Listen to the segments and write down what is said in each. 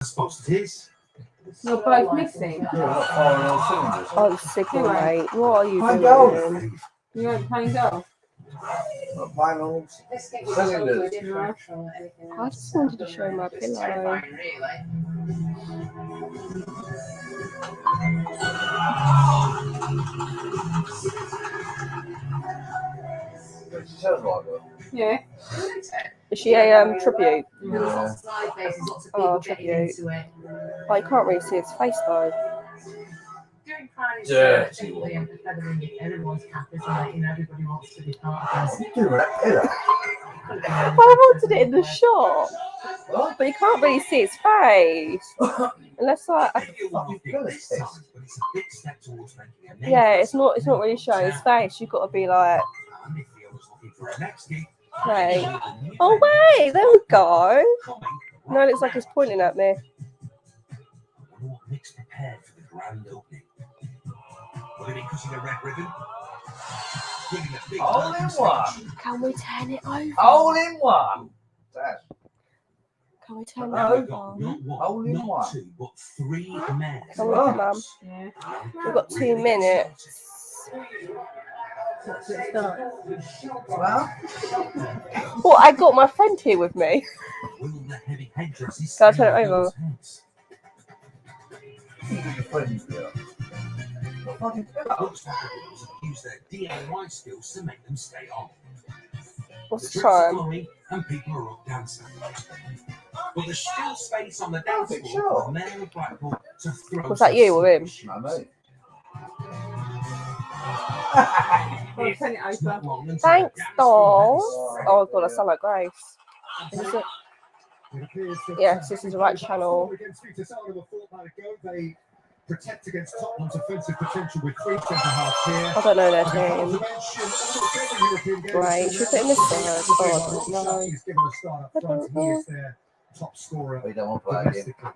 suppose it is. You're both missing. Yeah, not firing all cylinders. Oh, signal, mate. What are you Playing doing? golf. You weren't playing golf? Not playing all cylinders. I just wanted to show my pillow. She sounds like that. Yeah. Is she a tribute? Yeah. Oh, tribute. Oh, you can't really see his face though. Dirty woman. I wanted it in the shot, but you can't really see his face. Unless yeah, it's not really showing his face. You've got to be like, wait. Oh wait, there we go. No, it looks like he's pointing at me. All in one. Can we turn it over? All in one. Dad. Can we turn it No. over? All in one. Two, but 3 men. Can we, Mum? Yeah. We've got 2 minutes. Well, Well, I got my friend here with me. Can I turn it over? your friends do. What fucking pillow? Use their DIY skills to make them stay on. What's the trips are time? flowing and people are up dancing. But there's still space on the dance think floor so. for Mayor of Blackpool to throw. Was that you or him? No, mate. Well, turn it It's not over. long until Thanks, the dance dolls. floor has- Oh god, I sound like Grace. Is it? Yes, this is the right channel. They protect against Tottenham's offensive potential with 3 centre-halves here. I don't know their team. Right, should we put in this third? Oh, I don't know. He's given a start up front. He is their top scorer. We don't want to play again. domestically.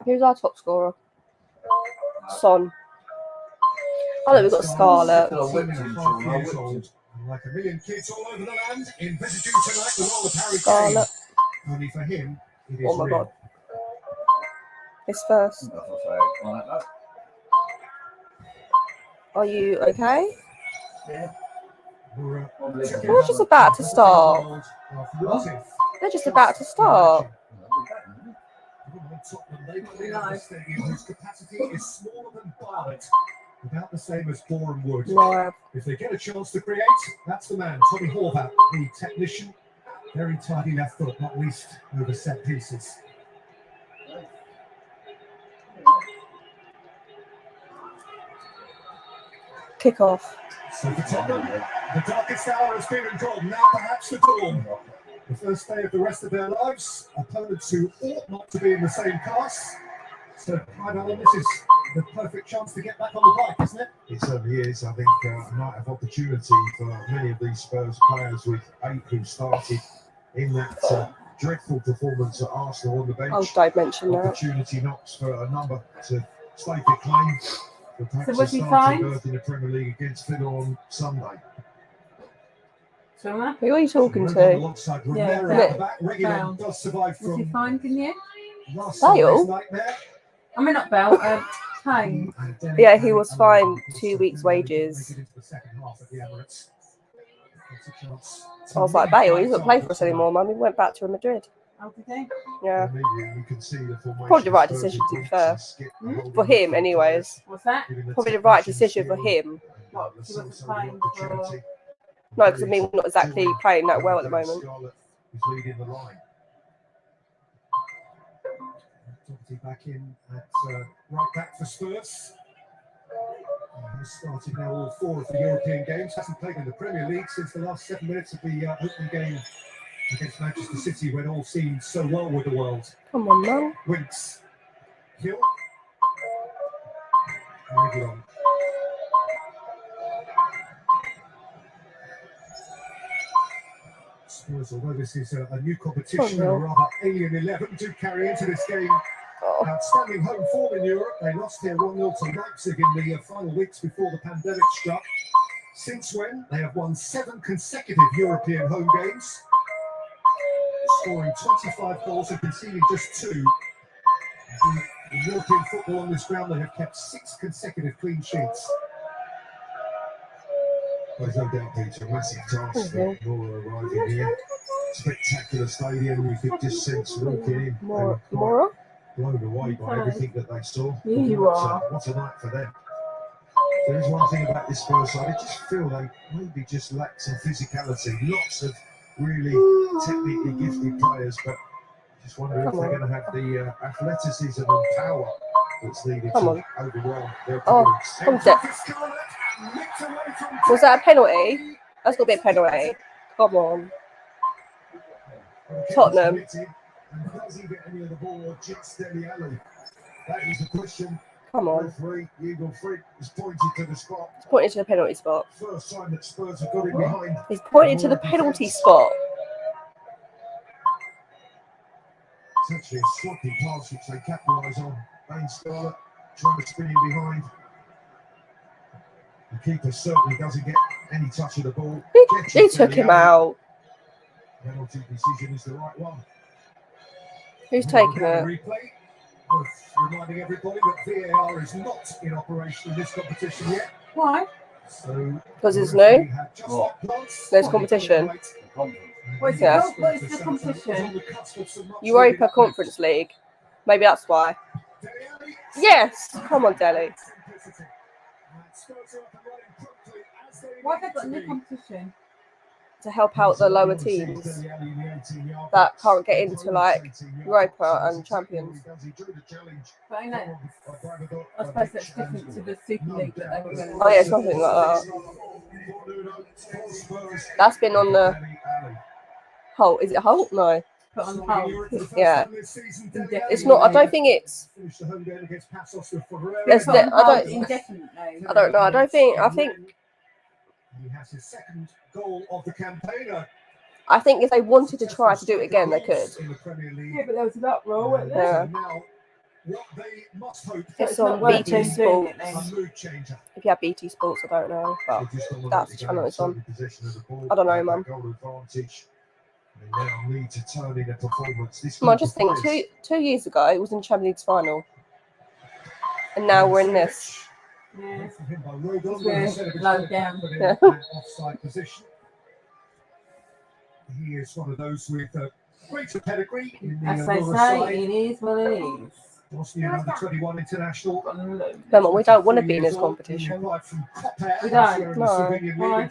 Who's our top scorer? Son. Oh, look, we've got Scarlett. Got a whipped him, Sean. I whipped him. Like a million kids all over the land, envisaging tonight the role of Harry Scarlett. Kane. Only for him, it is Oh my real. god. It's first. Not for fair. Right, no. Are you okay? MURA. We're just about to start. They're just about to start. Whose capacity is smaller than Barnet, about the same as Boreham Wood. No. If they get a chance to create, that's the man, Tommy Horvath, the technician. Very tidy left foot, not least over set pieces. Kick off. So for Tottenham, the darkest hour has been and gone. Now perhaps the dawn. The first day of the rest of their lives. Opponents who ought not to be in the same class. So, Pride Allen, this is the perfect chance to get back on the bike, isn't it? It certainly is. I think a night of opportunity for many of these Spurs players, with 8 who started in that dreadful performance at Arsenal on the bench. Oh, don't mention that. Opportunity knocks for a number to stake a claim for perhaps was a he starting fined? berth in the Premier League against Villa on Sunday. Swimmer? Who are you talking Red to? Alongside Yeah, Romero yeah. at the back. Reguilon does survive Was he from fine, didn't you? last Bale? Sunday's nightmare. I mean, not Bell, Kane. Yeah, he was fined 2 weeks' wages. I was like, Bale, he doesn't play for us anymore, Mum. He went back to Madrid. Oh, did he? Yeah. You can see the formation Probably the right Spurs decision, to be have fair. skipped Hmm? the For him, anyways. What's that? Probably the right decision for him. What, he wasn't playing for- No, because I mean, we're not exactly playing that well at the moment. Scarlett is leading the line. Doherty back in at right back for Spurs. He's started now all 4 of the European games. Hasn't played in the Premier League since the last 7 minutes of the opening game against Manchester City, when all seemed so well with the world. Come on, Mum. Winks. Hill. Reguilon. Spurs, although this is a new competition, Oh, no. a rather alien 11, do carry into this game Oh, outstanding home form in Europe. They lost here 1-0 to Leipzig in the final weeks before the pandemic struck. Since when, they have won 7 consecutive European home games, scoring 25 goals and conceding just 2. In European football on this ground, they have kept 6 consecutive clean sheets. Well, there's no doubt, Peter, a massive task for MURA arriving here. Spectacular stadium, you could just sense walking in. They were quite MURA? blown away by everything that they saw. You are. What a night for them. There is one thing about this Spurs side, I just feel they maybe just lack some physicality. Lots of really technically gifted players, but I just wonder if they're going to have the athleticism and power that's needed to overwhelm their opponents. Come Was that a penalty? That's got to be a penalty. Come on. Tottenham. And does he get any of the ball or just Dele Alli? That is the question. Come on. Referee Eagle Frick is pointed to the spot. He's pointing to the penalty spot. First time that Spurs have got it behind. He's pointing to the penalty spot. It's actually a sloppy pass which they capitalise on. Bain Scarlett trying to spin in behind. The keeper certainly doesn't get any touch of the ball. He took him out. Penalty decision is the right one. Who's taking it? Replay. Worth reminding everybody that VAR is not in operation in this competition yet. Why? So Because it's new. What? There's competition. What is Yeah. what is the competition? Europa Conference League. Maybe that's why. Yes! Come on, Dele. Why have they got a new competition? To help out the lower teams that can't get into like Europa and Champions. But I know. I suppose that's different to the Super League that they were going to. Oh yeah, something like that. That's been on the Holt. Is it Holt? No. Put on hold. Yeah. It's not. I don't think it's. There's Put on I hold don't. indefinitely. I don't know. I think. He has his second goal of the campaign. I think if they wanted to try to do it again, they could. In the Premier League. Yeah, but there was an uproar, wasn't there? Yeah. Now, what they must hope It's not on worth BT them doing it Sports. then. a mood changer. If you have BT Sports, I don't know, but that's the channel it's on. I don't know, man. They now need to turn in a performance. This Come on, group just of think. players- Two years ago, it was in Champions League final, and now we're in this. Yeah. From him by Rodon, Yeah, instead of his low goal, down. put in Yeah. an offside position. He is one of those with greater pedigree in the As they Mura say, side. it is what it is. Bosnian under 21 international. Come on, we don't want to be in this competition. We don't. No. Why?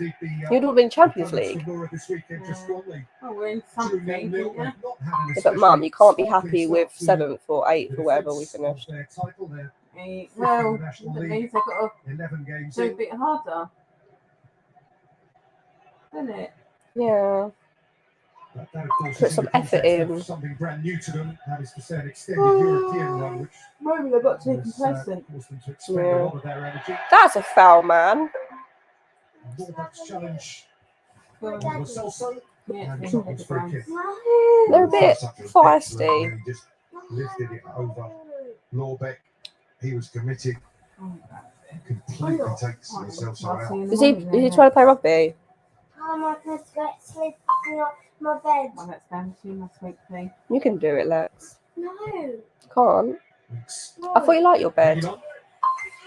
You'd have been Champions League. Oh, we're in something, yeah. Yeah, but Mum, you can't be happy with 7th or 8th or wherever we finished. Well, that means they've got 11 to games do a in. bit harder. Isn't it? Yeah. That, of course, Put is some the effort context of in. Something brand new to them, that is to say, an extended European run, which Maybe they've got too has complacent. forced them to expend a Yeah. lot of their energy. That's a foul, man. Norbert's challenge Well, was also yeah, and it's Tottenham's free kick. They're a bit feisty. He just lifted it over Lorbeck. He was committed. Completely takes himself so out. Is he trying to play rugby? How am I supposed to get sleep in my bed? Well, that's down to you, my sweet thing. You can do it, Lex. No. Can't. No. I thought you liked your bed. Hanging on.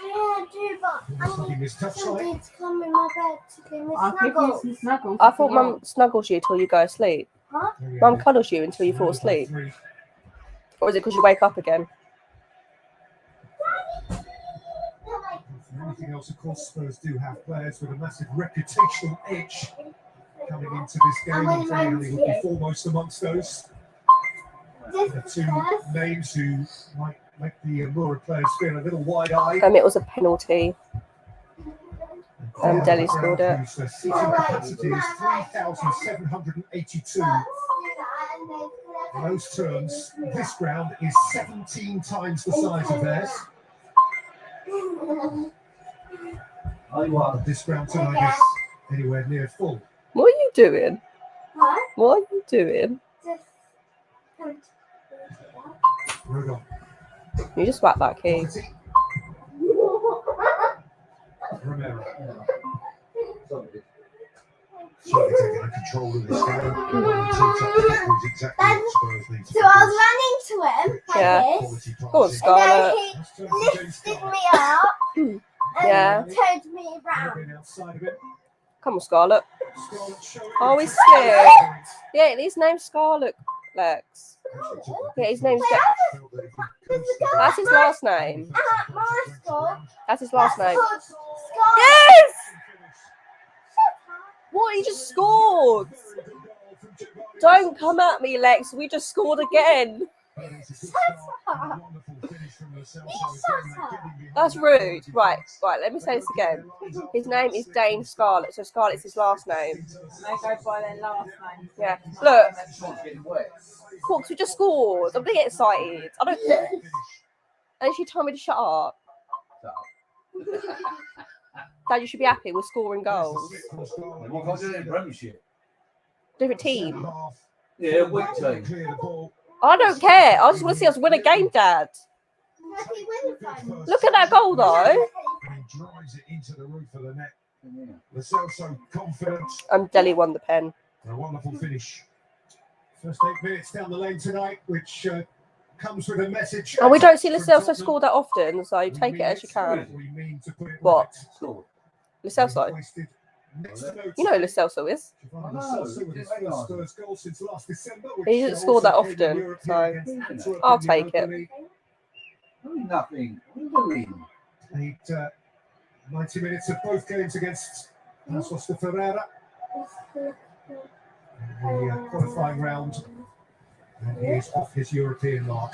Yeah, I do, but I Something need is touch somebody side. to come in my bed to give me I'll give you snuggles. some snuggles. I if thought you Mum want. snuggles you till you go to sleep. Mum cuddles you until you fall asleep. Or is it because you wake up again? Anything else, of course, Spurs do have players with a massive reputational edge coming into this game. And Dele Alli would be foremost amongst those. The two names who might make the Mura players feel a little wide-eyed. It was a penalty. Dele scored it. Whose seating capacity is 3,782. In those terms, this ground is 17 times the size of theirs. But this ground tonight is anywhere near full. What are you doing? Huh? What are you doing? Just Rodon. You just whack that key. Doherty. Romero. certainly taking control of this game. Exactly what Spurs need to So I was running to him like Yeah. this, quality Go on, passing. and then Scarlett. he lifted me up and Yeah. turned me around. Moving outside of it. Come on, Scarlett. Scarlett showing Oh, it he's to slick. Scarlett. Yeah, his name's Scarlett, Lex. Yeah, his name's That's his last name. That's his last name. Called Yes! What? He just scored. Don't come at me, Lex. We just scored again. That's rude. Right. Let me say this again. His name is Dane Scarlett, so Scarlett's his last name. They go by their last name. Yeah. Look, Hawks, we just scored. I'm gonna get excited. I don't care. And she told me to shut up. Dad, you should be happy. We're scoring goals. What can I do in the Premiership? Different team. Yeah, weak team. I don't care. I just want to see us win a game, Dad. Look at that goal, though. And he drives it into the roof of the net. Lascelles so confident. Deli won the pen. And a wonderful finish. First 8 minutes down the lane tonight, which comes with a message. And we don't see Lascelles score that often, so take it as you can. We mean to put it What? right. Lascelles? Wasted next to no You know who Lascelles is. Giovanni Lo Celso with his first Spurs goal since last December, which He doesn't score that also came in often, European so against Antwerp I'll in the take Europa it. League. Nothing. What are you doing? Played 90 minutes of both games against Paços de Ferreira in the qualifying round, and he is off his European mark.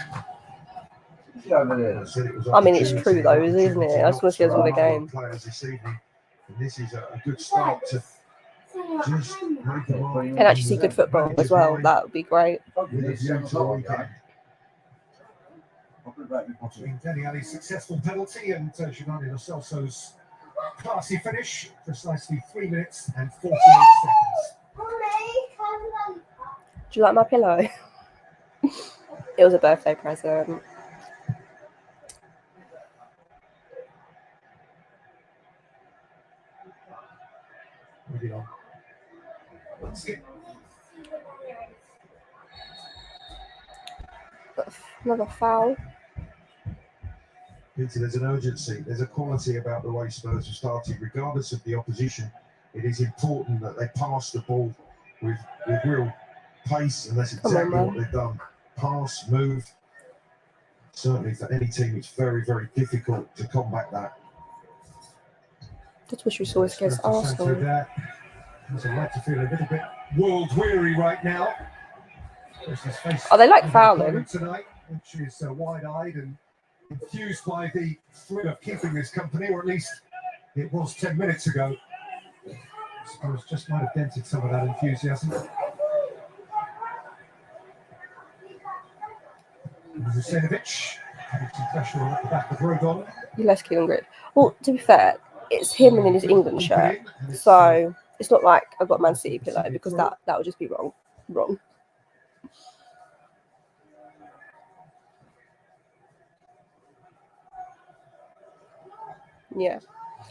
He's over there. I mean, it's true though, isn't it? I just want to see us win a game. Players this evening. And this is a good start to just make a mark. And actually see good football as well. That would be great. With a view to the weekend. I'll put it back in the bottom. Between Dele Alli's successful penalty and Giovanni Lo Celso's classy finish, precisely 3 minutes and 48 seconds. Do you like my pillow? It was a birthday present. Moving on. Let's get Another foul. Peter, there's an urgency, there's a quality about the way Spurs have started, regardless of the opposition. It is important that they pass the ball with real pace, and that's exactly what they've done. Pass, move. Certainly for any team, it's very, very difficult to combat that. Just wish we saw us against Arsenal. There's a right to feel a little bit world weary right now. Oh, they like fouling. Tonight, which is wide-eyed and infused by the thrill of keeping this company, or at least it was 10 minutes ago. I suppose just might have dented some of that enthusiasm. Vucinovic having some pressure on at the back of Rodon. You're less keen on grid. Well, to be fair, it's him in his England shirt. So it's not like I've got a Man City pillow, because that would just be wrong. Yeah.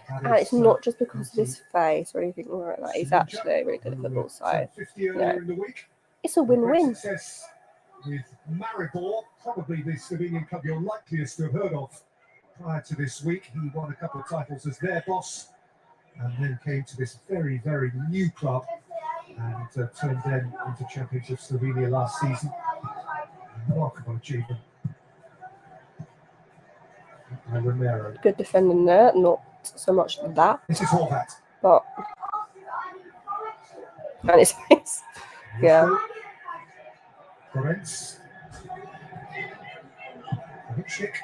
And it's not just because of his face or anything like that. He's actually really good at football. So, yeah. It's a win-win. With Maribor, probably the Slovenian club you're likeliest to have heard of prior to this week. He won a couple of titles as their boss, and then came to this very, very new club and turned them into Championship Slovenia last season. Remarkable achievement. And Romero. Good defending there, not so much that. This is Horvat. But and his face. Yeah. Lorenz. Hitchik.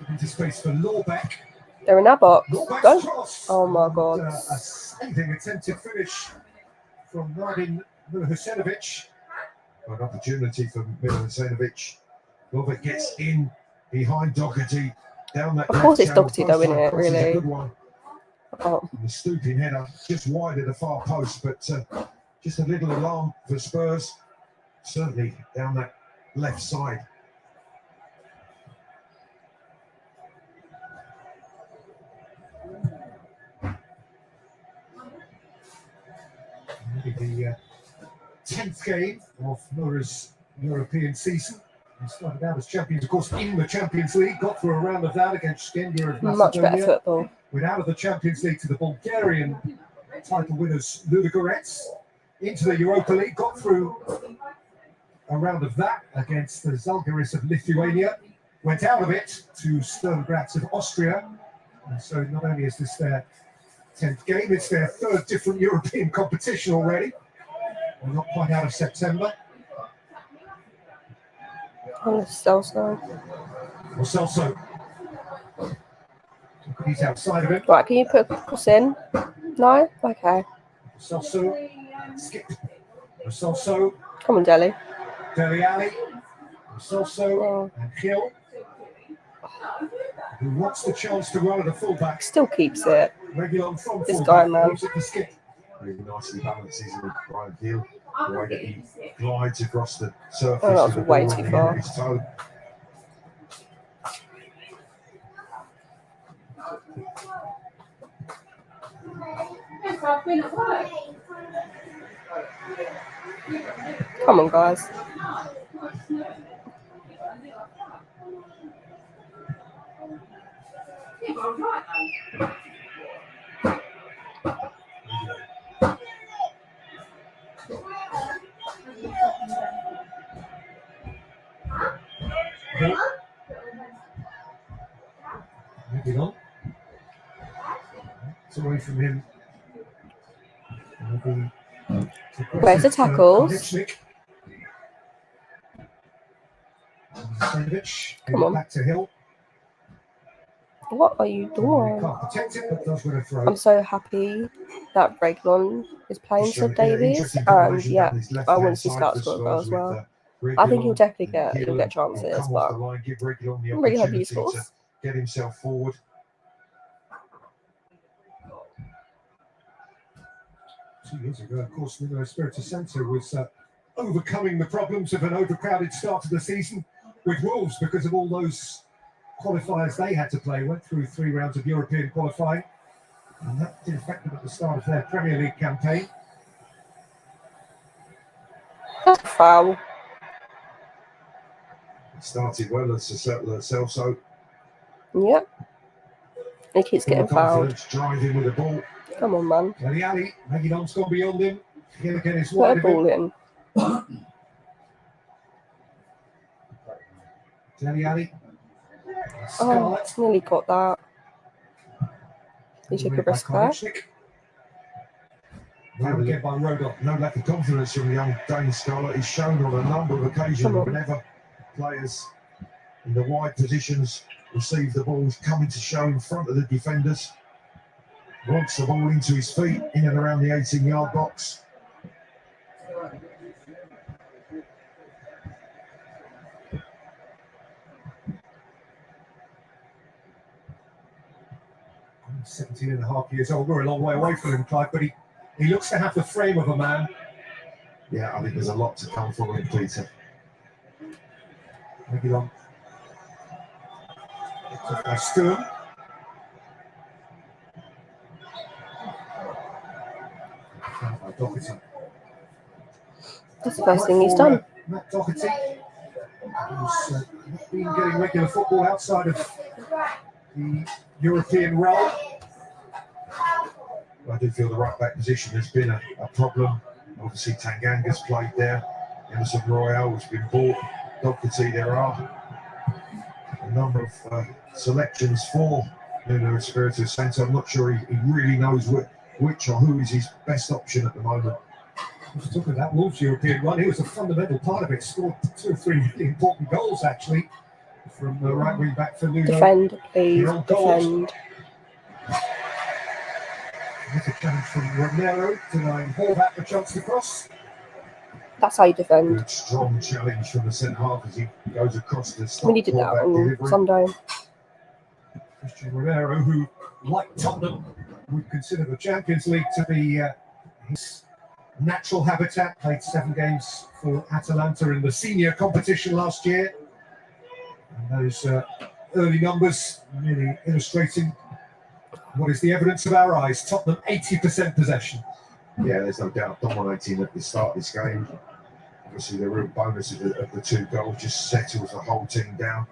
Into space for Lorbeck. They're in our box. Go. Cross. Oh my God. A saving attempted finish from Radin Vucinovic. An opportunity for Milosevic. Lorbeck gets in behind Doherty. Down that. Of course it's Doherty though, isn't it? Really. Good one. Oh. The stooping header just wide of the far post, but just a little alarm for Spurs. Certainly down that left side. 10th game of MURA's European season. He started out as champions, of course, in the Champions League, got through a round of that against Skendia of Much better Macedonia. football. Went out of the Champions League to the Bulgarian title winners Ludogorets, into the Europa League, got through a round of that against the Zalgiris of Lithuania, went out of it to Sturm Graz of Austria. And so not only is this their 10th game, it's their 3rd different European competition already. We're not quite out of September. Oh, Celso. Well, Celso. He's outside of it. Right, can you put a cross in? No? Okay. Celso. Skip. Celso. Come on, Deli. Dele Alli. Celso. And Gil. Who wants the chance to run at a fullback. Still keeps it. Regulon from This fullback. guy, man. Moves it to Skip. Really nicely balances with Brian Gill. The way that he glides across the surface. Oh, that was of the way ball too on the far. end of his toe. Come on, guys. Moving on. It's away from him. Where's the tackles? Come on. Back to Hill. What are you doing? Can't protect it, but does win a throw. I'm so happy that Regulon is playing Showing Sid Davies, interesting and combination yeah, down his I left-hand want to see side Scouts for score a goal as Spurs well. with, I think he'll Regulon definitely and get Gillen chances, will come but off the line, give Regulon the I'm really happy he opportunity scores. to get himself forward. 2 years ago, of course, Nuno Espirito Santo was overcoming the problems of an overcrowded start to the season with Wolves because of all those qualifiers they had to play. Went through 3 rounds of European qualifying, and that did affect them at the start of their Premier League campaign. That's a foul. It started well as Celso. Yep. He keeps getting fouled. Confidence, driving with the ball. Come on, man. Dele Alli, Reguilon's gone beyond him. Hill again is Put wide a of him. ball in. Dele Alli. Oh, Scarlett. nearly got that. He took a risk there. Now again by Rodon. No lack of confidence from young Dane Scarlett. He's shown on a number of occasions Come on. whenever players in the wide positions receive the ball, he's coming to show in front of the defenders. Wants the ball into his feet, in and around the 18-yard box. I'm 17 and a half years old. We're a long way away from him, Clive, but he looks to have the frame of a man. Yeah, I think there's a lot to come from him, Peter. Reguilon. By Sturm. By Doherty. That's the first thing he's done. Matt Doherty, who's not been getting regular football outside of the European role. I do feel the right back position has been a problem. Obviously, Tanganga's played there. Emerson Royale has been bought. Doherty, there are a number of selections for Nuno Espirito Santo. I'm not sure he really knows which or who is his best option at the moment. I was talking about Wolves' European run. He was a fundamental part of it. Scored 2 or 3 really important goals, actually, from the right wing back for Nuno. Defend, please. Defend. There's a challenge from Romero, denying Horvath a chance to cross. That's how you defend. Good, strong challenge from the centre half as he goes across the stop. We needed that on Sunday. Christian Romero, who, like Tottenham, would consider the Champions League to be his natural habitat. Played 7 games for Atalanta in the senior competition last year. And those early numbers really illustrating what is the evidence of our eyes. Tottenham 80% possession. Yeah, there's no doubt dominating at the start of this game. Obviously, the real bonus of the 2 goals just settles the whole team down.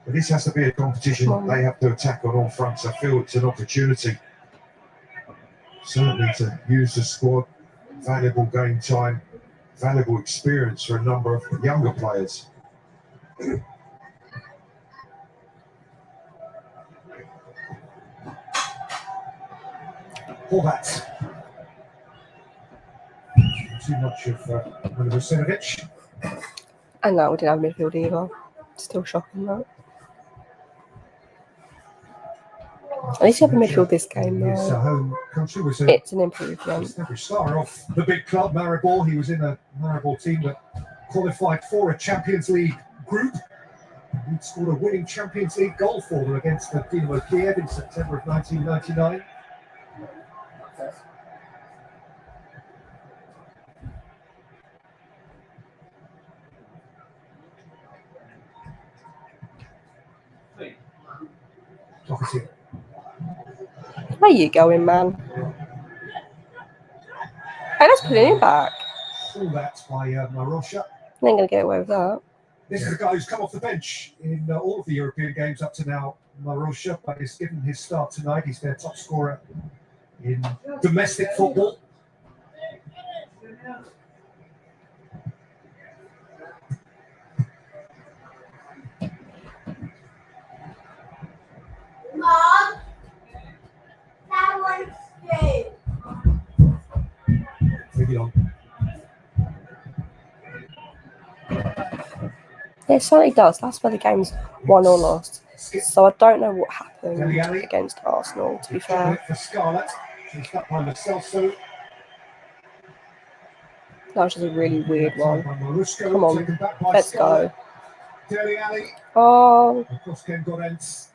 But this has to be a competition. They have to attack on all fronts. I feel it's an opportunity, certainly, to use the squad. Valuable game time, valuable experience for a number of younger players. Horvat. Too much of Milivojevic. And no, we didn't have midfield either. Still shocking, though. At least you have a midfield this game, His though. home country was It's an improvement. established star of the big club, Maribor. He was in a Maribor team that qualified for a Champions League group. He scored a winning Champions League goal for them against the Dynamo Kiev in September of 1999. Doherty. Where you going, man? Hey, let's put him back. All that by Marosha. I ain't going to get away with that. This is the guy who's come off the bench in all of the European games up to now, Marosha, but he's given his start tonight. He's their top scorer in domestic football. Mom, that one's straight. Maybe on. Yeah, it certainly does. That's where the game's won or lost. So I don't know what happened against Arsenal, to be fair. For Scarlett, she's up by the Celso. That was just a really weird one. Come Come on, let's go. Dele Alli. Oh, Of course, Ken Godens.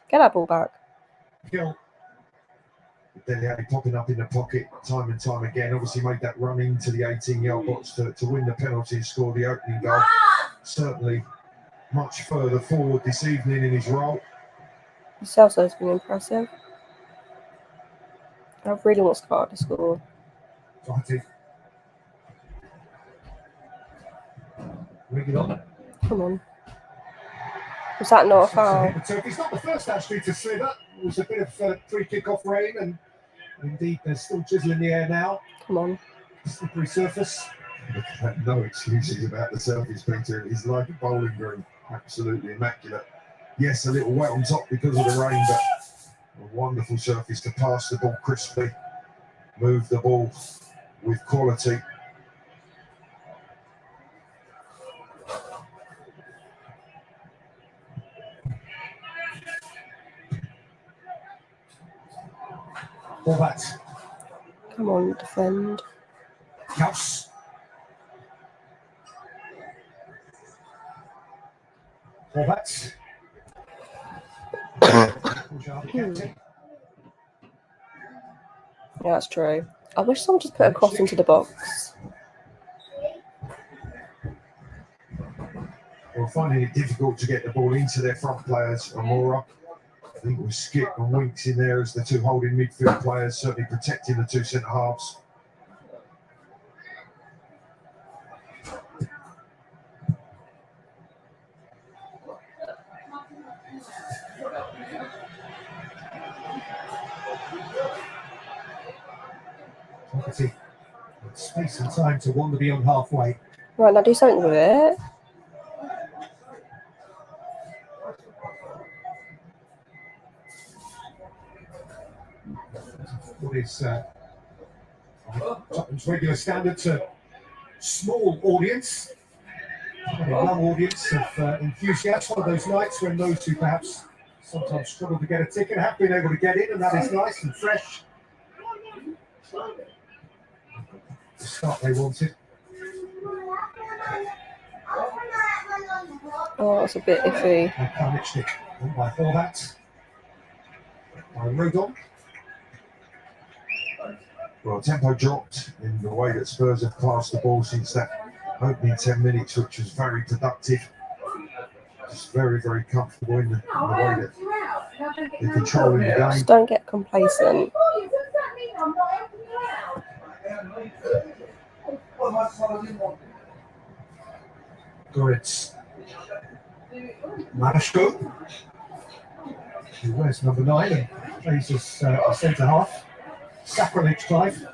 get that ball back. Kill. Dele Alli popping up in the pocket time and time again. Obviously made that run into the 18-yard box to win the penalty and score the opening goal. Certainly much further forward this evening in his role. Celso's been impressive. I really want Scar to score. Doherty. Ring it on. Come on. Was that not a foul? He's not the first actually to say that. It was a bit of free kick off rain, and indeed there's still drizzle in the air now. Come on. Slippery surface. No excuses about the surface, Peter. It's like a bowling green. Absolutely immaculate. Yes, a little wet on top because of the rain, but a wonderful surface to pass the ball crisply, move the ball with quality. All that. Come on, defend. Kaus. All that. Yeah, that's true. I wish someone just put a cross into the box. Well, finding it difficult to get the ball into their front players, MURA. I think it was Skip and Winks in there as the two holding midfield players, certainly protecting the two centre halves. Space and time to wander beyond halfway. Right, now do something with it. What is Tottenham's regular standard to small audience, a young audience of enthusiasts. One of those nights when those who perhaps sometimes struggle to get a ticket have been able to get in, and that is nice and fresh. The start they wanted. Oh, that's a bit iffy. By Kalnichnik, and by Horvat, by Rodon. Well, tempo dropped in the way that Spurs have passed the ball since that opening 10 minutes, which was very productive. Just very, very comfortable in the way that they're controlling the game. Just don't get complacent. Goretz. Marashko, who wears number 9 and plays as a centre half. Sacrilege, Clive.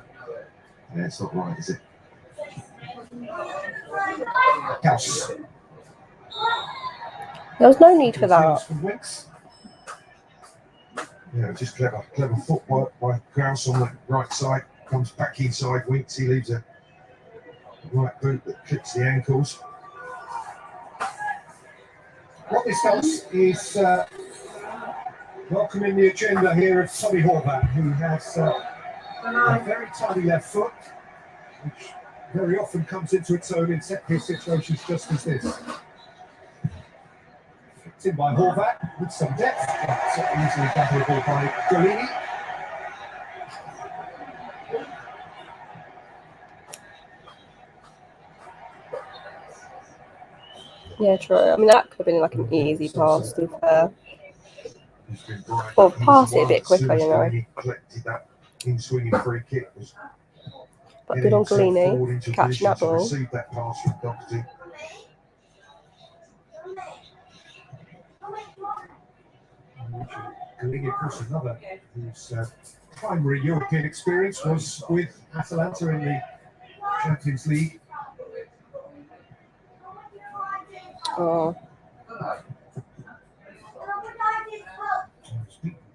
Yeah, it's not right, is it? Gauss. There was no need for that. From Winks. Yeah, just clever footwork by Kraus on the right side. Comes back inside Winks. He leaves a right boot that clips the ankles. What this does is welcoming the agenda here of Tommy Horvath, who has a very tiny left foot, which very often comes into its own in set-piece situations just as this. Flicked in by Horvath with some depth, but easily battleable by Golini. Yeah, true. I mean, that could have been like an easy pass, to be fair. Or Or pass it a bit quicker, you know. He collected that in-swinging free kick. Was But good on Golini, catching that ball. Received that pass from Doherty. Golini, of course, another whose primary European experience was with Atalanta in the Champions League. Oh,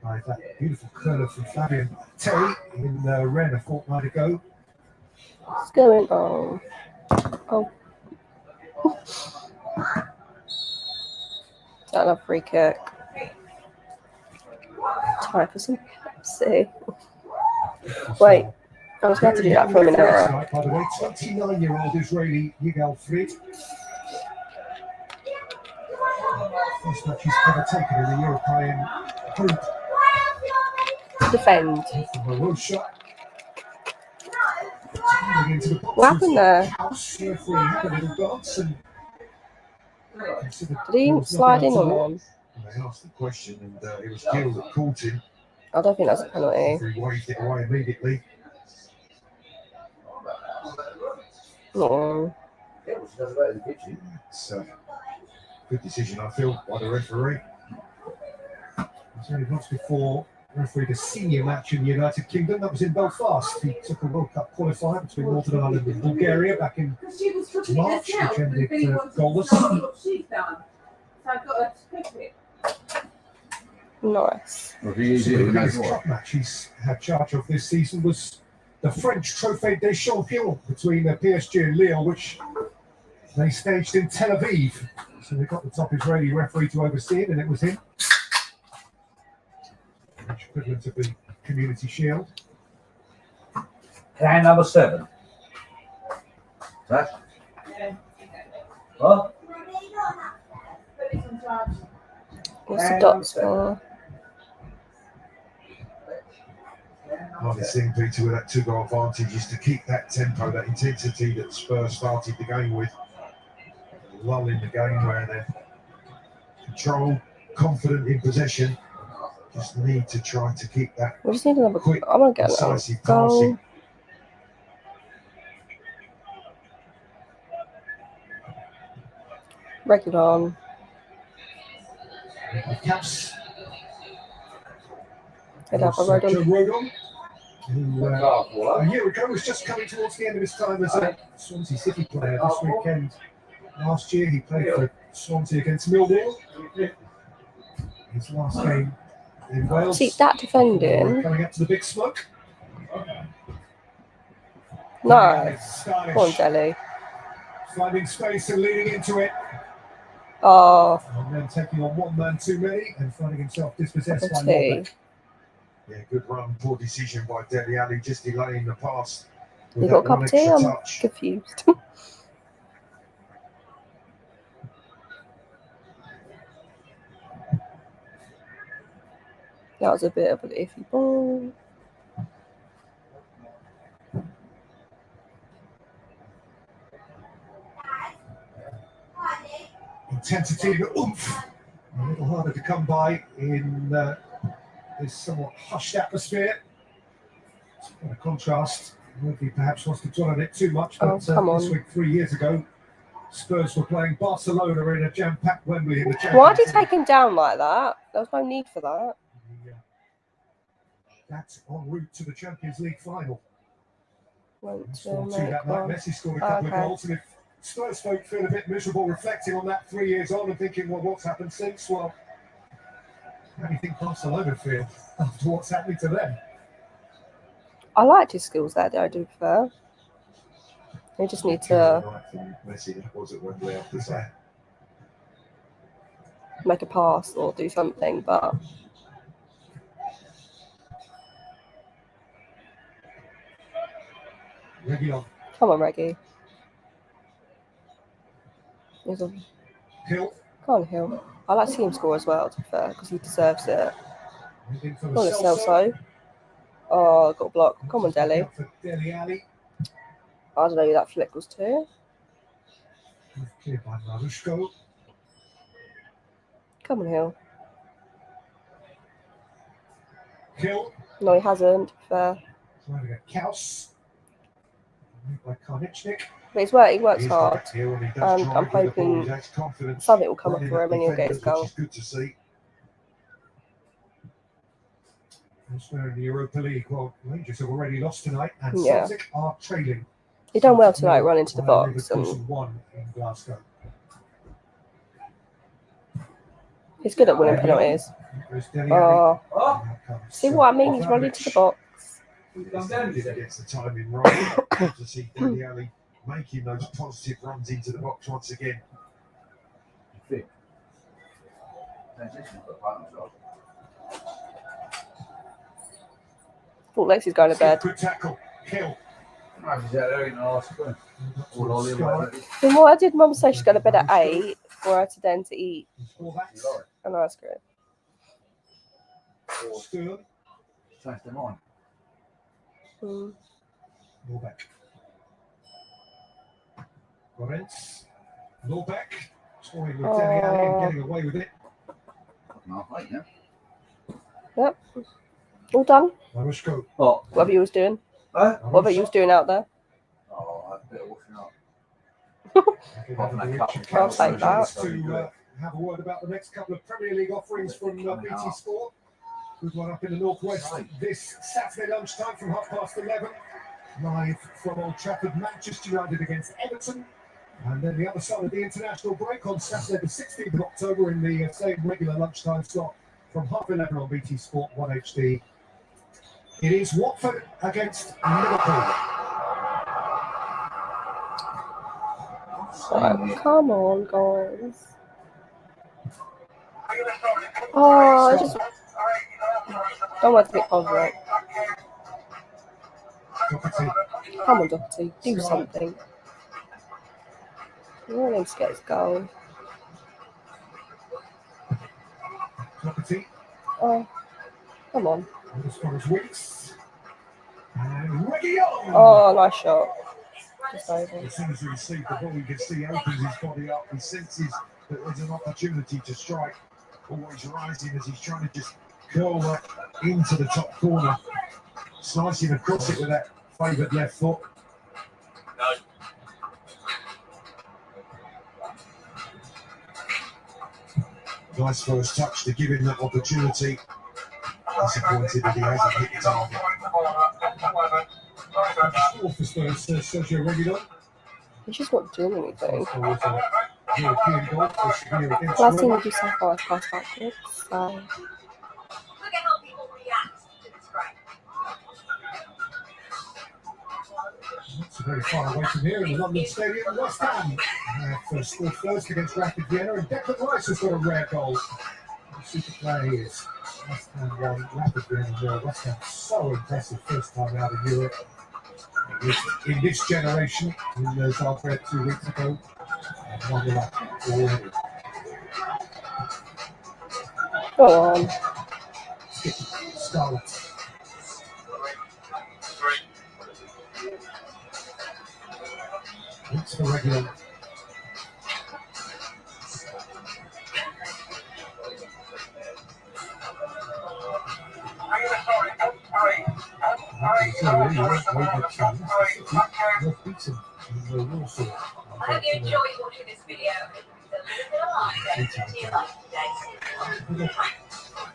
By that beautiful curler from Fabian Terry in Rennes a fortnight ago. what's going on? Oh. That a free kick. Time for some Pepsi. Wait, I was about to do that for a minute. By the way, 29-year-old Israeli Yigal Fried. First match he's ever taken in the European group. Defend. From a road shot. Into the box. What happened there? House, referee had a little dance and Did he slide in on one? They asked the question, and it was Gill that caught him. I don't think that's a penalty. He waved it away immediately. Oh. It's a good decision, I feel, by the referee. It's only once before refereed a senior match in the United Kingdom. That was in Belfast. He took a World Cup qualifier between Northern Ireland and Bulgaria back in March, which ended goalless. Nice. So the biggest cup match he's had charge of this season was the French Trophée des Champions between PSG and Lille, which they staged in Tel Aviv. So they got the top Israeli referee to oversee it, and it was him. French equivalent of the Community Shield. Plan number 7. That? What? What's the dots for? Like this thing, Peter, with that 2-goal advantage is to keep that tempo, that intensity that Spurs started the game with. Lull in the game where they're controlled, confident in possession. Just need to try to keep that We just need another. quick, I want to get another decisive goal. passing. Regulon. Caps. Head up, I rode on. Rodon, who a year ago was just coming towards the end of his time as a Swansea City player. This weekend, last year, he played for Swansea against Millwall. His last game in Wales. See, that defending. Coming up to the big smoke. Nice. Come on, Jelly. Finding space and leading into it. Oh, And then taking on one man too many and finding himself dispossessed by two. Norbeck. Yeah, good run, poor decision by Dele Alli, just delaying the pass. You with got a that cup one of tea? extra I'm touch. confused. That was a bit of an iffy ball. Intensity and oomph. A little harder to come by in this somewhat hushed atmosphere. It's quite a contrast Nobody perhaps wants to dwell on it too much, but Oh, come this on. week 3 years ago, Spurs were playing Barcelona in a jam-packed Wembley in the Champions Why did he League. take him down like that? There was no need for that. That's en route to the Champions League final. Went to Scored two make that night. one. Messi scored a couple of Okay. goals, and if Spurs folk feel a bit miserable reflecting on that 3 years on and thinking, well, what's happened since? Well, how do you think Barcelona feel after what's happening to them? I liked his skills there, though, I do prefer. They just need to Messi was at Wembley after that. make a pass or do something, but Reguilon, come on, Reggie. He's a Hill, Come on, Hill. I like to see him score as well, to be fair, because he deserves it. in for Come on, the it's Celso. Oh, got a block. Come on, Dele. For Dele Alli, I don't know who that flick was to. cleared by Marushko. Come on, Hill. Hill, No, he hasn't, to be fair. trying to get Kaus. Moved by Karnichnik. But he works hard. And I'm hoping something will come up for him and he'll get his goal. Which is good to see. Elsewhere in the Europa League, well, Rangers have already lost tonight, and Yeah. Celtic are trailing. He done well tonight, run into the While box. Leverkusen And won in Glasgow. he's good at winning penalties. There's Dele Alli. Oh, Now comes, see what I mean? He's running into the box. Gets the timing right. Good to see Dele Alli making those positive runs into the box once again. Thought Lexi's going to bed. Good tackle. Hill. Then why did Mum say she's going to bed at 8 for her to then to eat Fullbacks. an ice cream? Sturm. Hmm. Norbeck. Lorenz. Norbeck. Toying with Dele Alli and getting away with it. Yep. All done. Marushko. Whatever you was doing. Whatever you was doing out there. I'll take that. To have a word about the next couple of Premier League offerings from BT Sport. Good one up in the northwest this Saturday lunchtime from 11:30. Live from Old Trafford, Manchester United against Everton. And then the other side of the international break on Saturday the 16th of October in the same regular lunchtime slot from 11:30 on BT Sport 1 HD. It is Watford against Liverpool. Right, come on, guys. Oh, I just don't want to get over it. Doherty. Come on, Doherty, do something. I want him to get his goal. Doherty. Oh, come on. And as far as Weeks. And Reguilon. Oh, nice shot. Just over. As soon as he received the ball, you can see he opens his body up. He senses that there's an opportunity to strike. Always rising as he's trying to just curl that into the top corner. Slicing across it with that favoured left foot. Nice first touch to give him that opportunity. Disappointed that he hasn't hit the target. Score for Spurs, Sergio Reguilon. He's just not doing anything. Scores a European goal this year against Last team Roma. we do so far is pass backwards. So Not so very far away from here in the London Stadium. West Ham have scored first against Rapid Vienna, and Declan Rice has got a rare goal. What a super player he is. West Ham won, Rapid Vienna 0. West Ham so impressive first time out of Europe. At least in this generation, in Zagreb 2 weeks ago. And won the lap already. go on. Scarlett. It's the Reguilon.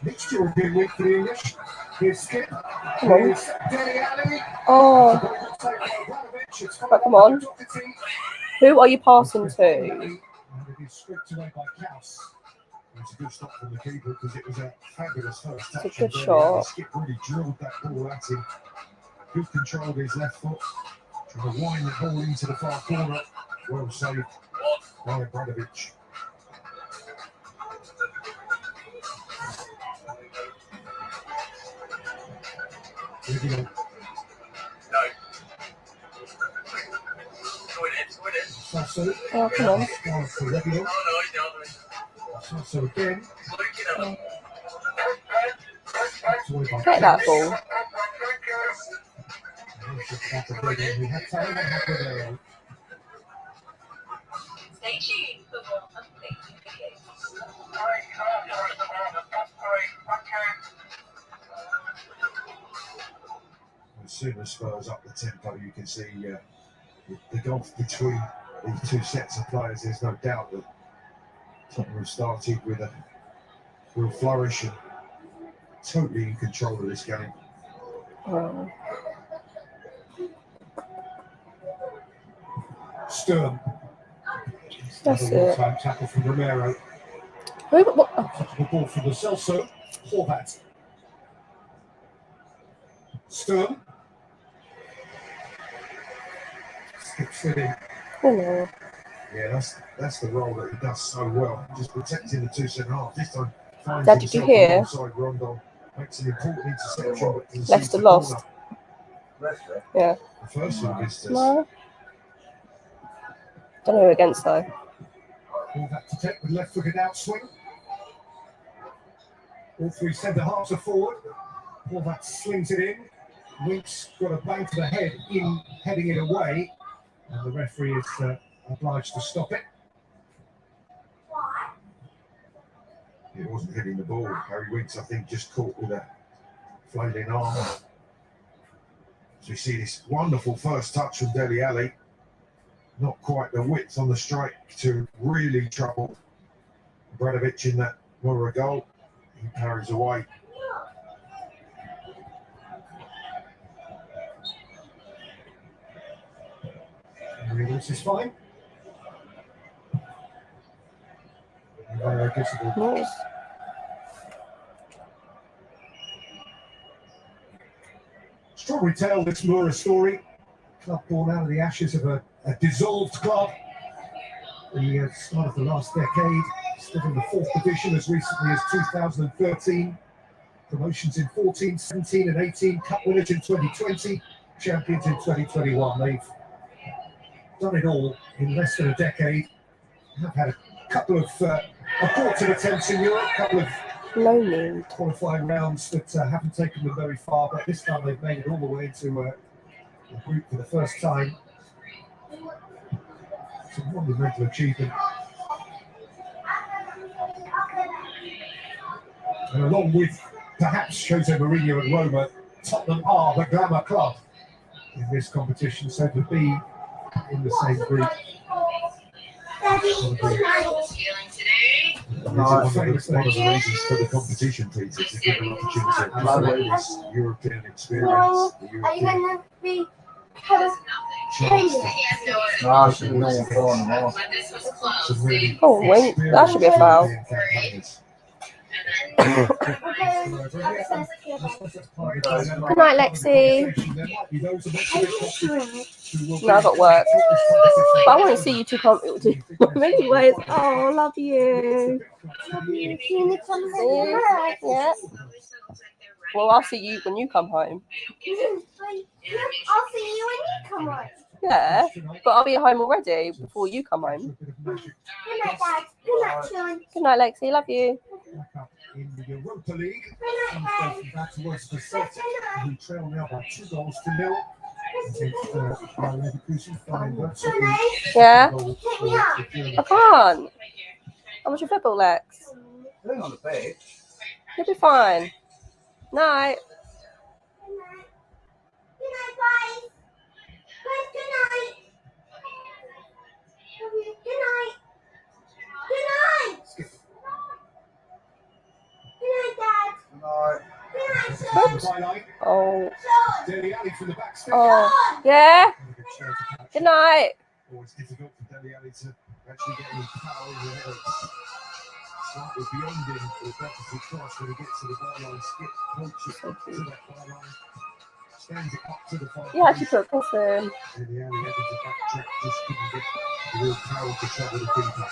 Next European week for the English. Here's Skip. Come on. Here's Dele Alli. Oh, right, come on. Who are you passing to? And it is stripped away by Kaus. It's a good stop from the keeper because it was a fabulous first touch. It's a good from Dele shot. Alli. Skip really drilled that ball at him. Good control of his left foot. Trying to wind the ball into the far corner. Well saved by Bradovic. Reguilon. Sasso. Oh, come on. Down for Reguilon. Sasso again. Get that ball. We had time and had Rodeo. Stay tuned for more updated videos. As soon as Spurs up the tempo, you can see the gulf between these two sets of players. There's no doubt that Tottenham started with a real flourish and totally in control of this game. Oh. Sturm. That's Another it. one-time tackle from Romero. Who? What? Oh, Touchable ball from the Celso. Horvat. Sturm. Skips it in. oh no. Yeah, that's the role that he does so well. Just protecting the two centre half. This time finds Dad, did you himself hear? alongside Rondon. Makes an important interception, but concedes Leicester the lost. corner. Leicester. Yeah. The first for the visitors. No. Don't know who against though. All that to take with left-footed outswing. All three centre halves are forward. All that slings it in. Winks got a bang to the head in heading it away, and the referee is obliged to stop it. It wasn't hitting the ball. Harry Winks, I think, just caught with a flailing arm. So we see this wonderful first touch from Dele Alli. Not quite the width on the strike to really trouble Bradovic in that MURA goal. He carries away. This is fine. Nice. Strawberry Tale, this MURA story. Club born out of the ashes of a dissolved club. The start of the last decade, stood in the 4th division as recently as 2013. Promotions in 14, 17 and 18, cup winners in 2020, champions in 2021. They've done it all in less than a decade. Have had a couple of aborted attempts in Europe, a couple of No need. qualifying rounds that haven't taken them very far, but this time they've made it all the way into a group for the first time. It's a monumental achievement. And along with perhaps Jose Mourinho and Roma, Tottenham are the glamour club in this competition, so to be in the same group. One of the reasons for the competition, Peter, to give an opportunity to promote this European experience, the European be chance No, should be no four and a half. to really Oh, wait, that should be a foul. European campaigners. Good night, Lexi. No, I got work. But I want to see you two come. Anyways, oh, love you. Yeah. Well, I'll see you when you come home. I'll see you when you come home. Yeah, but I'll be at home already before you come home. Good night, Dad. Good night, Sean. Good night, Lexi. Love you. In the Europa League, Good night, back towards the Celtic, who trail now by 2-0 against Leverkusen. Yeah. Pick me up. I can't. How much your football, Lex? They're on the pitch. You'll be fine. Night. Good night. Good night, guys. Good night. Good night. Good night. byline. Oh, Dele Alli from the back step. oh, yeah. Good night. Always difficult for Dele Alli to actually get any power in the head. Slightly beyond him, but that's the cross when he gets to the byline. Skip punches to that byline. Stands it up to the far You actually put a cross in. Dele Alli having to backtrack, just couldn't get the real power to trouble the keeper.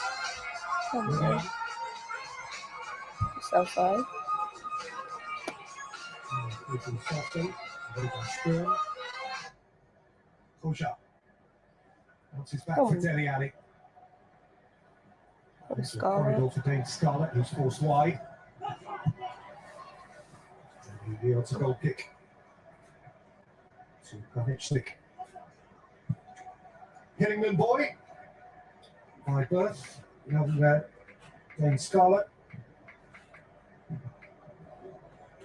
Southside. Kocha. Bounces back for Dele Alli. Corridor for Dane Scarlett, who's forced wide. And he yields a goal kick to Kavicnik. Hillingman boy, by birth, young Dane Scarlett.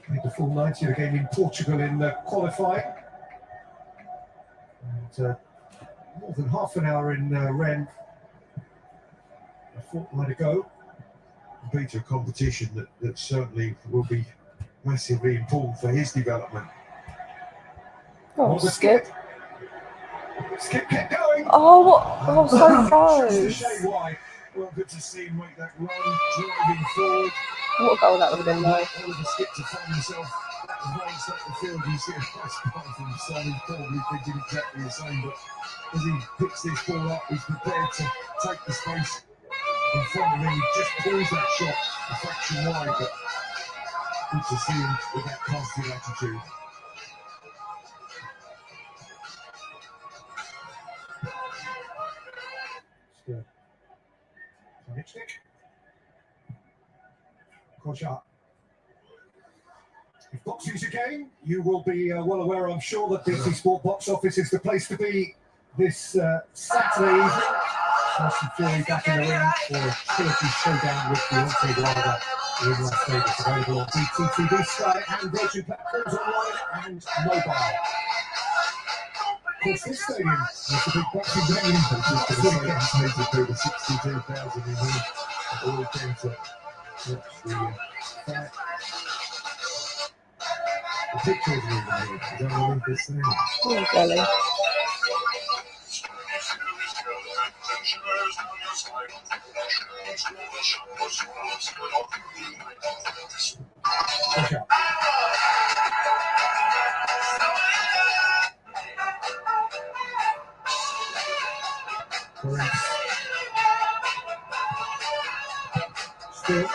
Made the full 90 of the game in Portugal in qualifying. And more than half an hour in Rennes. A fortnight ago. Beat a competition that certainly will be massively important for his development. Oh, Skip. Skip kept going. Oh, what? Oh, so Just a close. shame why. Well, good to see him make that run, driving forward. What a goal that would have been like. Oliver Skip to find himself that advanced up the field. You see a nice goal from Son. He's probably thinking exactly the same, but as he picks this ball up, he's prepared to take the space in front of him. He just pulls that shot a fraction wide, but good to see him with that positive attitude. Kocha. If boxing's your game, you will be well aware, I'm sure, that BT Sport Box Office is the place to be this Saturday evening. Tyson Fury back in the ring for a trilogy showdown with Deontay Wilder in Las Vegas, available on BT TV, Sky, and Virgin platforms online and mobile. Of course, this stadium is a big boxing venue. Just going to say, anticipated over 62,000 in here. All came to watch the fight. The pictures are in there. I don't know if this thing. Oh, Kelly. Kocha. Correct. Still.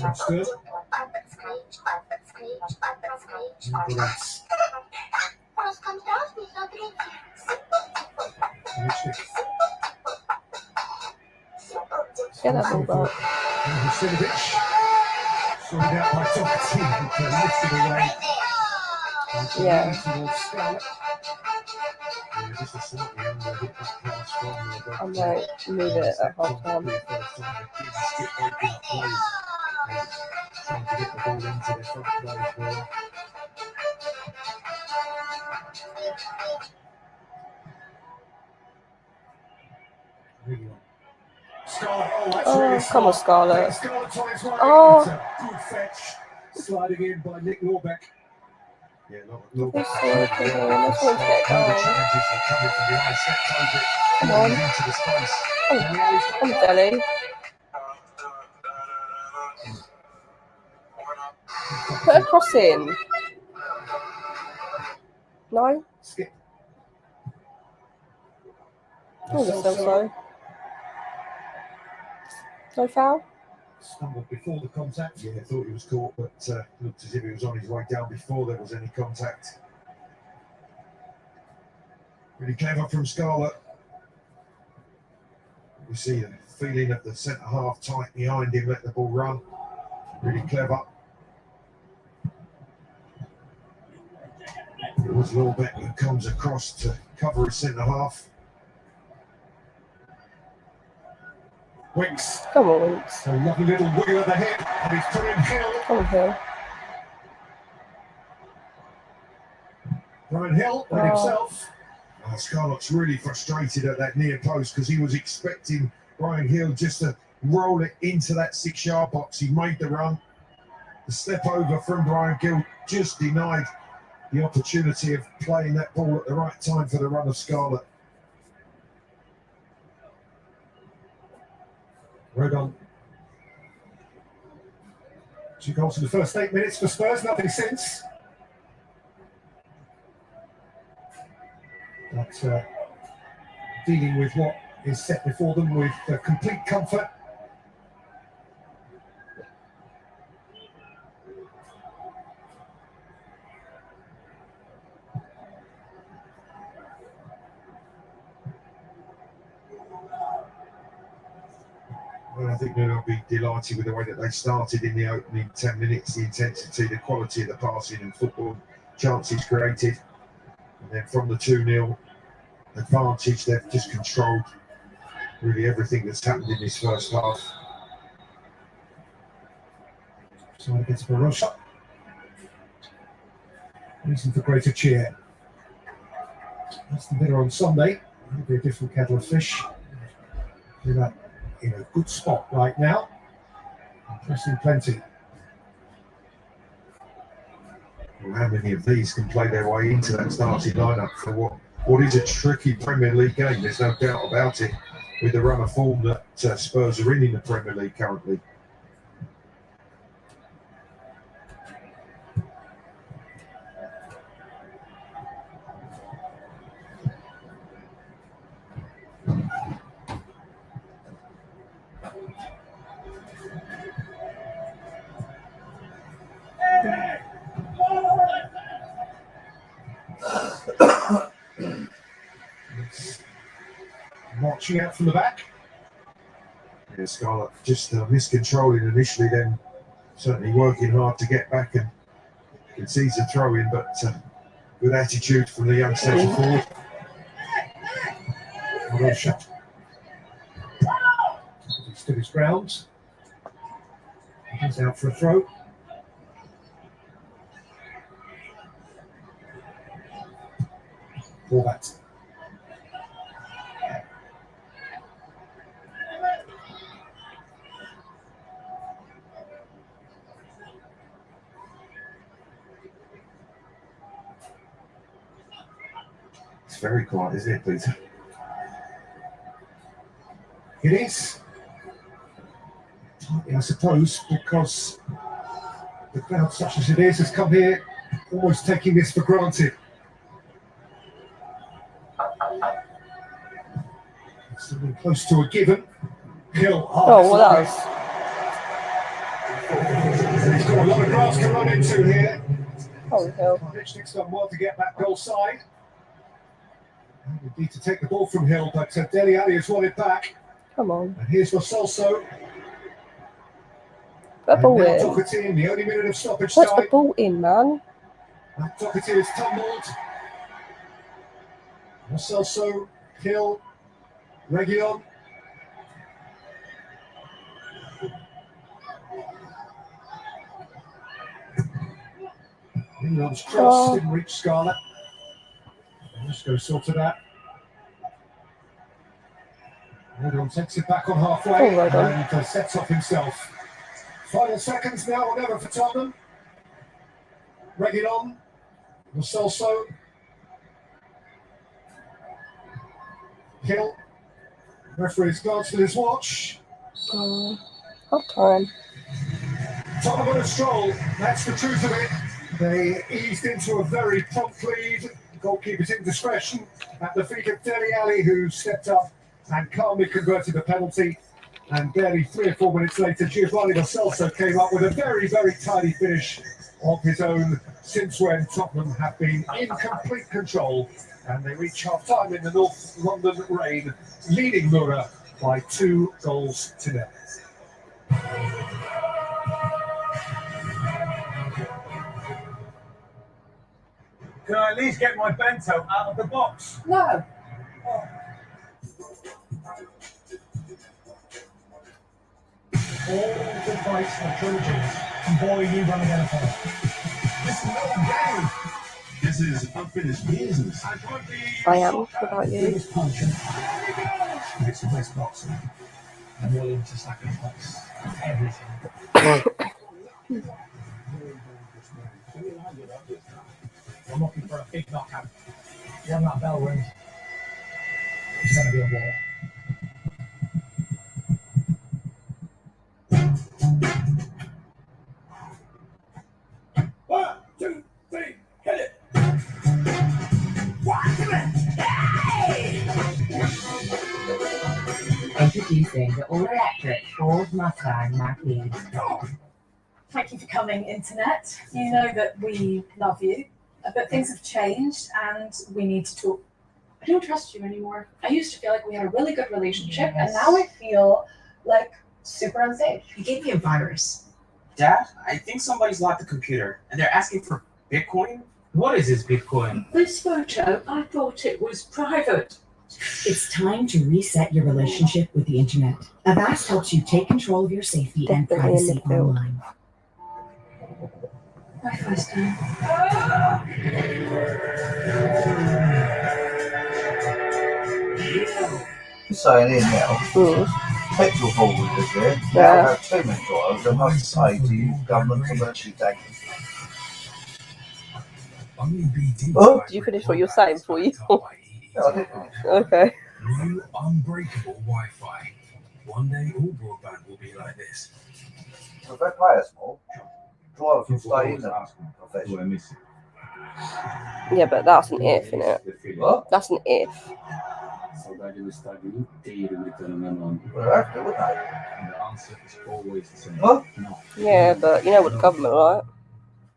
Understood. Get that ball back. Vucinovic. Sorted out by Doherty, lifted away. Yeah. Towards Scarlett. Yeah, just a slightly under hit that pass from I might move it at half time. Skip open play. Trying to get the ball into their front play as well. Scarlett, oh, that's Oh, really come on, smart. Scarlett. Scarlett tries one. Oh. It's a good fetch. Sliding in by Nick Lorbeck. Yeah, not This is good. Let's go and get the it going. challenges are coming from behind, stepped over it, Come on. into the space. Come on, Deli. Put a cross in. No? Skip. Oh, that's so. No foul? Stumbled before the contact. Yeah, I thought he was caught, but looked as if he was on his way down before there was any contact. Really clever from Scarlett. You see the feeling of the centre half tight behind him, let the ball run. Really clever. It was Lorbeck who comes across to cover his centre half. Winks. Come on, Winks. A lovely little wiggle of the hip, and he's put in Hill. Come on, Hill. Brian Hill by Oh. himself. Scarlett's really frustrated at that near post because he was expecting Brian Hill just to roll it into that 6-yard box. He made the run. The step over from Brian Gill just denied the opportunity of playing that ball at the right time for the run of Scarlett. Rodon. 2 goals in the first 8 minutes for Spurs, nothing since. But dealing with what is set before them with complete comfort. Well, I think they'll be delighted with the way that they started in the opening 10 minutes, the intensity, the quality of the passing and football chances created. And then from the 2-0 advantage, they've just controlled really everything that's happened in this first half. So against Barossa. Reason for greater cheer. That's the dinner on Sunday. It'll be a different kettle of fish. They're in a good spot right now. Pressing plenty. Well, how many of these can play their way into that starting lineup for what is a tricky Premier League game? There's no doubt about it, with the run of form that Spurs are in the Premier League currently. Marching out from the back. Yeah, Scarlett just miscontrolling initially, then certainly working hard to get back and concedes a throw in, but good attitude from the young centre forward. He stood his ground. He's out for a throw. For that. It's very quiet, isn't it, Peter? It is. I suppose because the crowd, such as it is, has come here almost taking this for granted. Something close to a given. Hill. Oh, well, that was. He's got a lot of grass to run into here. Oh, Hill. Hitchnick's done well to get that goal side. We need to take the ball from Hill, but Dele Alli has won it back. Come on. And here's Roselso. Put the ball in. Doherty in the only minute of stoppage Put the time. ball in, man. Doherty is tumbled. Roselso, Hill, Reguilon. Reguilon's cross didn't reach Scarlett. Let's go sort of that. Rodon takes it back on halfway and sets off himself. Final seconds now or never for Tottenham. Reguilon, Roselso, Hill. Referee's glanced at his watch. Half time. Tottenham on a stroll, that's the truth of it. They eased into a very prompt lead. Goalkeeper's indiscretion at the feet of Dele Alli, who stepped up and calmly converted the penalty. And barely 3 or 4 minutes later, Giovanni Lo Celso came up with a very, very tidy finish of his own, since when Tottenham have been in complete control. And they reach half-time in the North London rain, leading MURA by 2 goals to nil. Can I at least get my bento out of the box? No. All the fights for Trojans. And boy, you run again. This is not a game. This This is unfinished business. I am. What about you? Biggest puncher. It's the best boxer. I'm willing to sacrifice everything. I'm looking for a big knockout. When that bell rings, it's going to be a war. One, two, three, hit it! Introducing the all-electric Ford Mustang Mach-E. Thank you for coming, Internet. You know that we love you, but things have changed and we need to talk. I don't trust you anymore. I used to feel like we had a really good relationship, and now I feel like super unsafe. You gave me a virus. Dad, I think somebody's locked the computer, and they're asking for Bitcoin. What is this Bitcoin? This photo, I thought it was private. It's time to reset your relationship with the internet. Avast helps you take control of your safety and privacy online. Wi-Fi's down. Saying here now, petrol holders there now have too many drivers and must pay to use government emergency taxes. Oh, did you finish what you're saying for you? Yeah, I did finish. Okay. New unbreakable Wi-Fi. One day all broadband will be like this. If they pay us more, drivers will stay in the profession. Yeah, but that's an if, isn't it? What? That's an if. Well, they have to, wouldn't they? And the answer is always the same. What? No. Yeah, but you know what the government are like.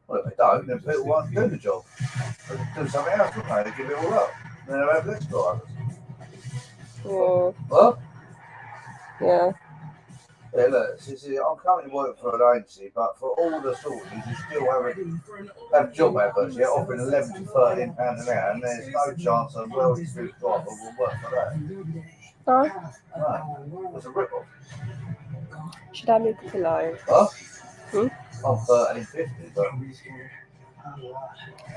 Well, if they don't, then people won't do the job. They'll do something else, wouldn't they? They give it all up. Then they'll have less drivers. Yeah. What? Yeah. Yeah, look, I'm currently working for an agency, but for all the sorties, you still have job adverts, yeah, offering £11 to £13 an hour, and there's no chance a well-experienced driver will work for that. No. No, it's a rip-off. Should I move the pillow? What? Hmm? I'm 13.50, but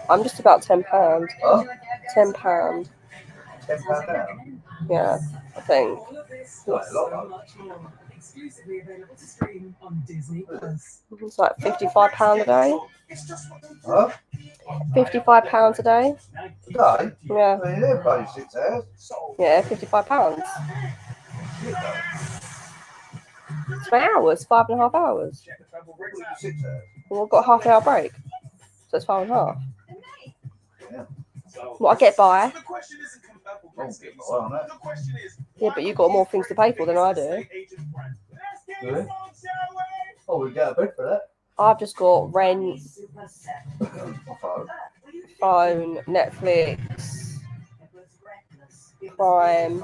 I'm just about £10. huh? £10. £10 an hour? Yeah, I think. It's not a lot, though. Exclusively available to stream on Disney Plus. It's like £55 a day. Huh? £55 a day. Today? Yeah. I mean, they're paying 6 hours. Yeah, £55. It's 3 hours, 5.5 hours. 6 hours. Well, I've got a half an hour break. So it's 5.5. Yeah. What I get by. Well, no. Yeah, but you've got more things to pay for than I do. Really? Oh, we get a bed for that. I've just got rent, Phone. phone, Netflix, Prime,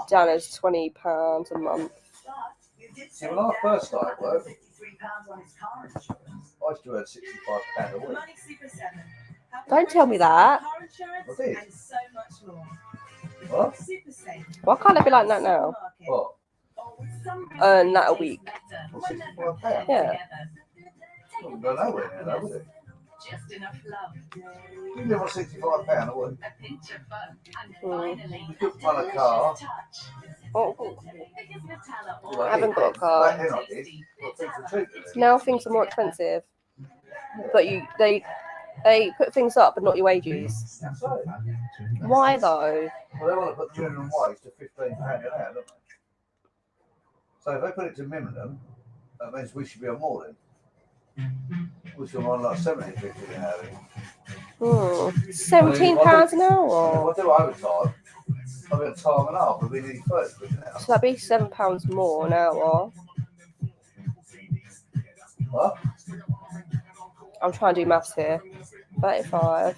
Dana's £20 a month. See, when I first started work, I used to earn £65 a week. Don't tell me that. I did. What? Why can't it be like that now? What? Earn that a week. Well, £65? Yeah. Wouldn't go nowhere near that, would it? Just enough love. You live on £65 a week. A pinch of fun. And finally, You could run a car. Oh, because Nutella I haven't got a car. Back then I did. But things were cheaper then. Now things are more expensive. But they put things up, but not your wages. That's right. Why though? Well, they want to put minimum wage to £15 an hour, don't they? So if they put it to minimum, that means we should be on more then. We should be on like 70, 50 an hour then. £17 an hour. If I do overtime, I'll be on time and a half, but we need 30 quid an hour. So that'd be £7 more an hour. What? I'm trying to do maths here. 35.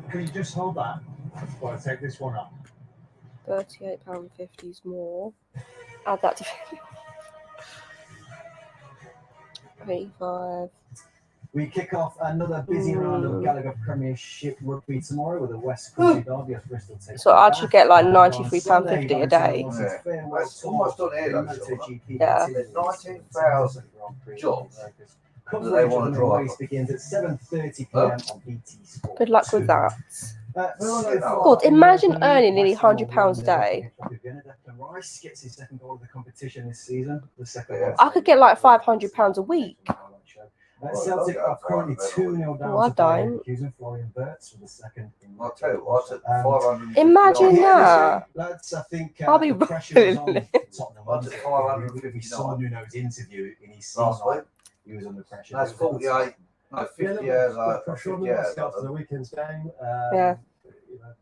Can you just hold that while I take this one up? £38.50 is more. Add that to 35. We kick off another busy round of Gallagher Premiership rugby tomorrow with a West Country derby as Bristol takes. So I should get like £93.50 a day. That's almost on here, though, Yeah. There's 19,000 jobs that they want to drive. Begins at 7:30 p.m. on BT Sport. Good luck with that. God, God, imagine earning nearly £100 a day. Rice gets his second goal of the competition this season. The second I could get like £500 a week. Celtic are currently 2-0 down. Oh, I don't. Accusing Florian Wirtz for the second. I'll tell you what, at 500. Imagine that. Lads, I think I'll be the pressure was on rolling. Tottenham. What's it, 559? We saw Nuno's interview in his Last week. He was under pressure. That's 48. No, 50 hours. Pressure on 50 them hours. after the weekend's game. Yeah. You know,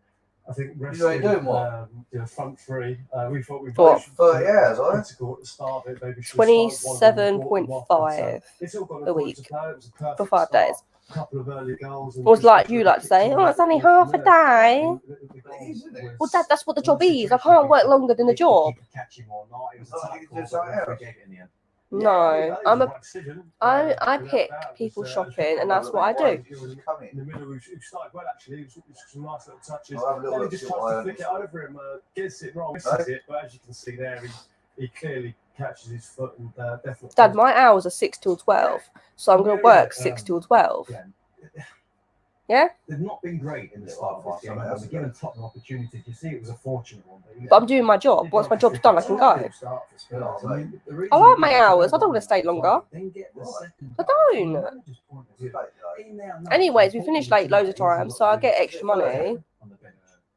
I think You ain't doing what? front three. We thought we What? 30 hours, are critical at the start of it. Maybe should have started one of them, 27.5 it's all got a week to play. It was a perfect for 5 start. days. A couple of early goals. And Or it's just like a you couple like of to say, kicks oh, on it's only the half a net. day. Isn't it? Well, that's what the job is. I can't work longer than the job. Catch him or not. It was a Oh, you tackle, can do but something we else. forgave it in the end. No, I I pick people shopping, and that's what I do. In the middle, who started well actually. It was some nice little touches. I'll have a little Then he look, just see what tries I to flick it understand. over him, gets it wrong, misses it. But as you can see there, he clearly catches his foot and definitely. Dad, my hours are 6 till 12, so I'm going to work 6 till 12. Yeah? They've not been great in the start of this game. They're given Tottenham opportunities. You see, it was a fortunate one. But I'm doing my job. Once my job's done, I can go. I like my hours. I don't want to stay longer. I don't. Anyways, we finish late loads of times, so I get extra money.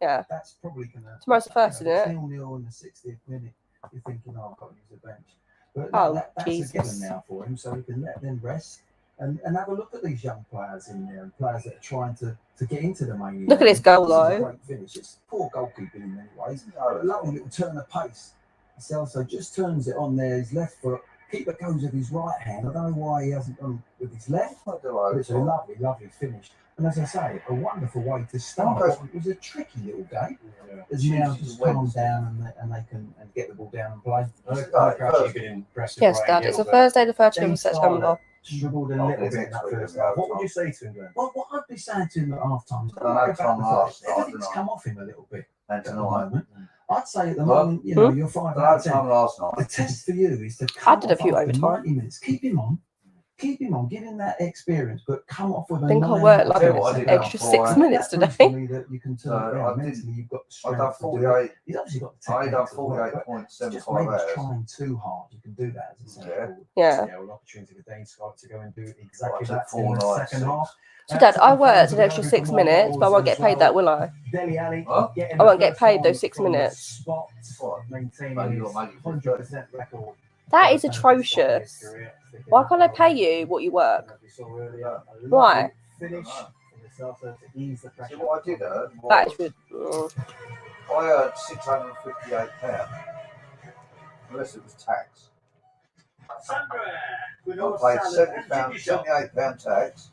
Yeah. That's probably gonna. Tomorrow's the first, isn't it? 0-0 in the 60th minute. You're thinking, oh, I've got to use the bench. But Oh, that's Jesus. a given now for him, so we can let them rest and have a look at these young players in there and players that are trying to get into the main. Look at this goal, This is a though. great finish. It's poor goalkeeping in many ways. A lovely little turn of pace. So just turns it on there. His left foot. Keeper goes with his right hand. I don't know why he hasn't gone with his left. But it's a lovely, lovely finish. And as I say, a wonderful way to start. It was a tricky little game. As now just calm down and they can get the ball down and play. Yes, Dad. It's a Thursday, the 30th of September. Struggled a little bit in that first half. What would you say to him, Glenn? What I'd be saying to him at half time, everything's come off him a little bit at the moment. I'd say at the moment, you know, you're 5 out of 10. Last night. The test for you is to I did a few after overtime. 90 minutes. Keep him on, give him that experience, but come off with a I think I 9 worked out of like 10. an extra 6 minutes That proves today. to me that you can turn it around. Mentally, you've got the I've done strength to do it. 48. He's obviously got the I technique. done to work, but 48.75 just maybe hours. trying too hard. You can do that as a centre forward. Yeah. An opportunity for Dane Scott to go and do exactly Well, I that took in 4 the nights, second half. So, Dad, I worked an extra 6 minutes, but I won't get paid that, will I? Dele Alli getting I won't the get first paid one those 6 from the minutes. spot, maintaining Maybe his you'll make it 100% record. That is atrocious. Why can't I pay you what you work? Why? Finish in the Celta to ease the pressure. See what I did earn? That is good. I earned £658. Unless it was tax. I paid £78 tax,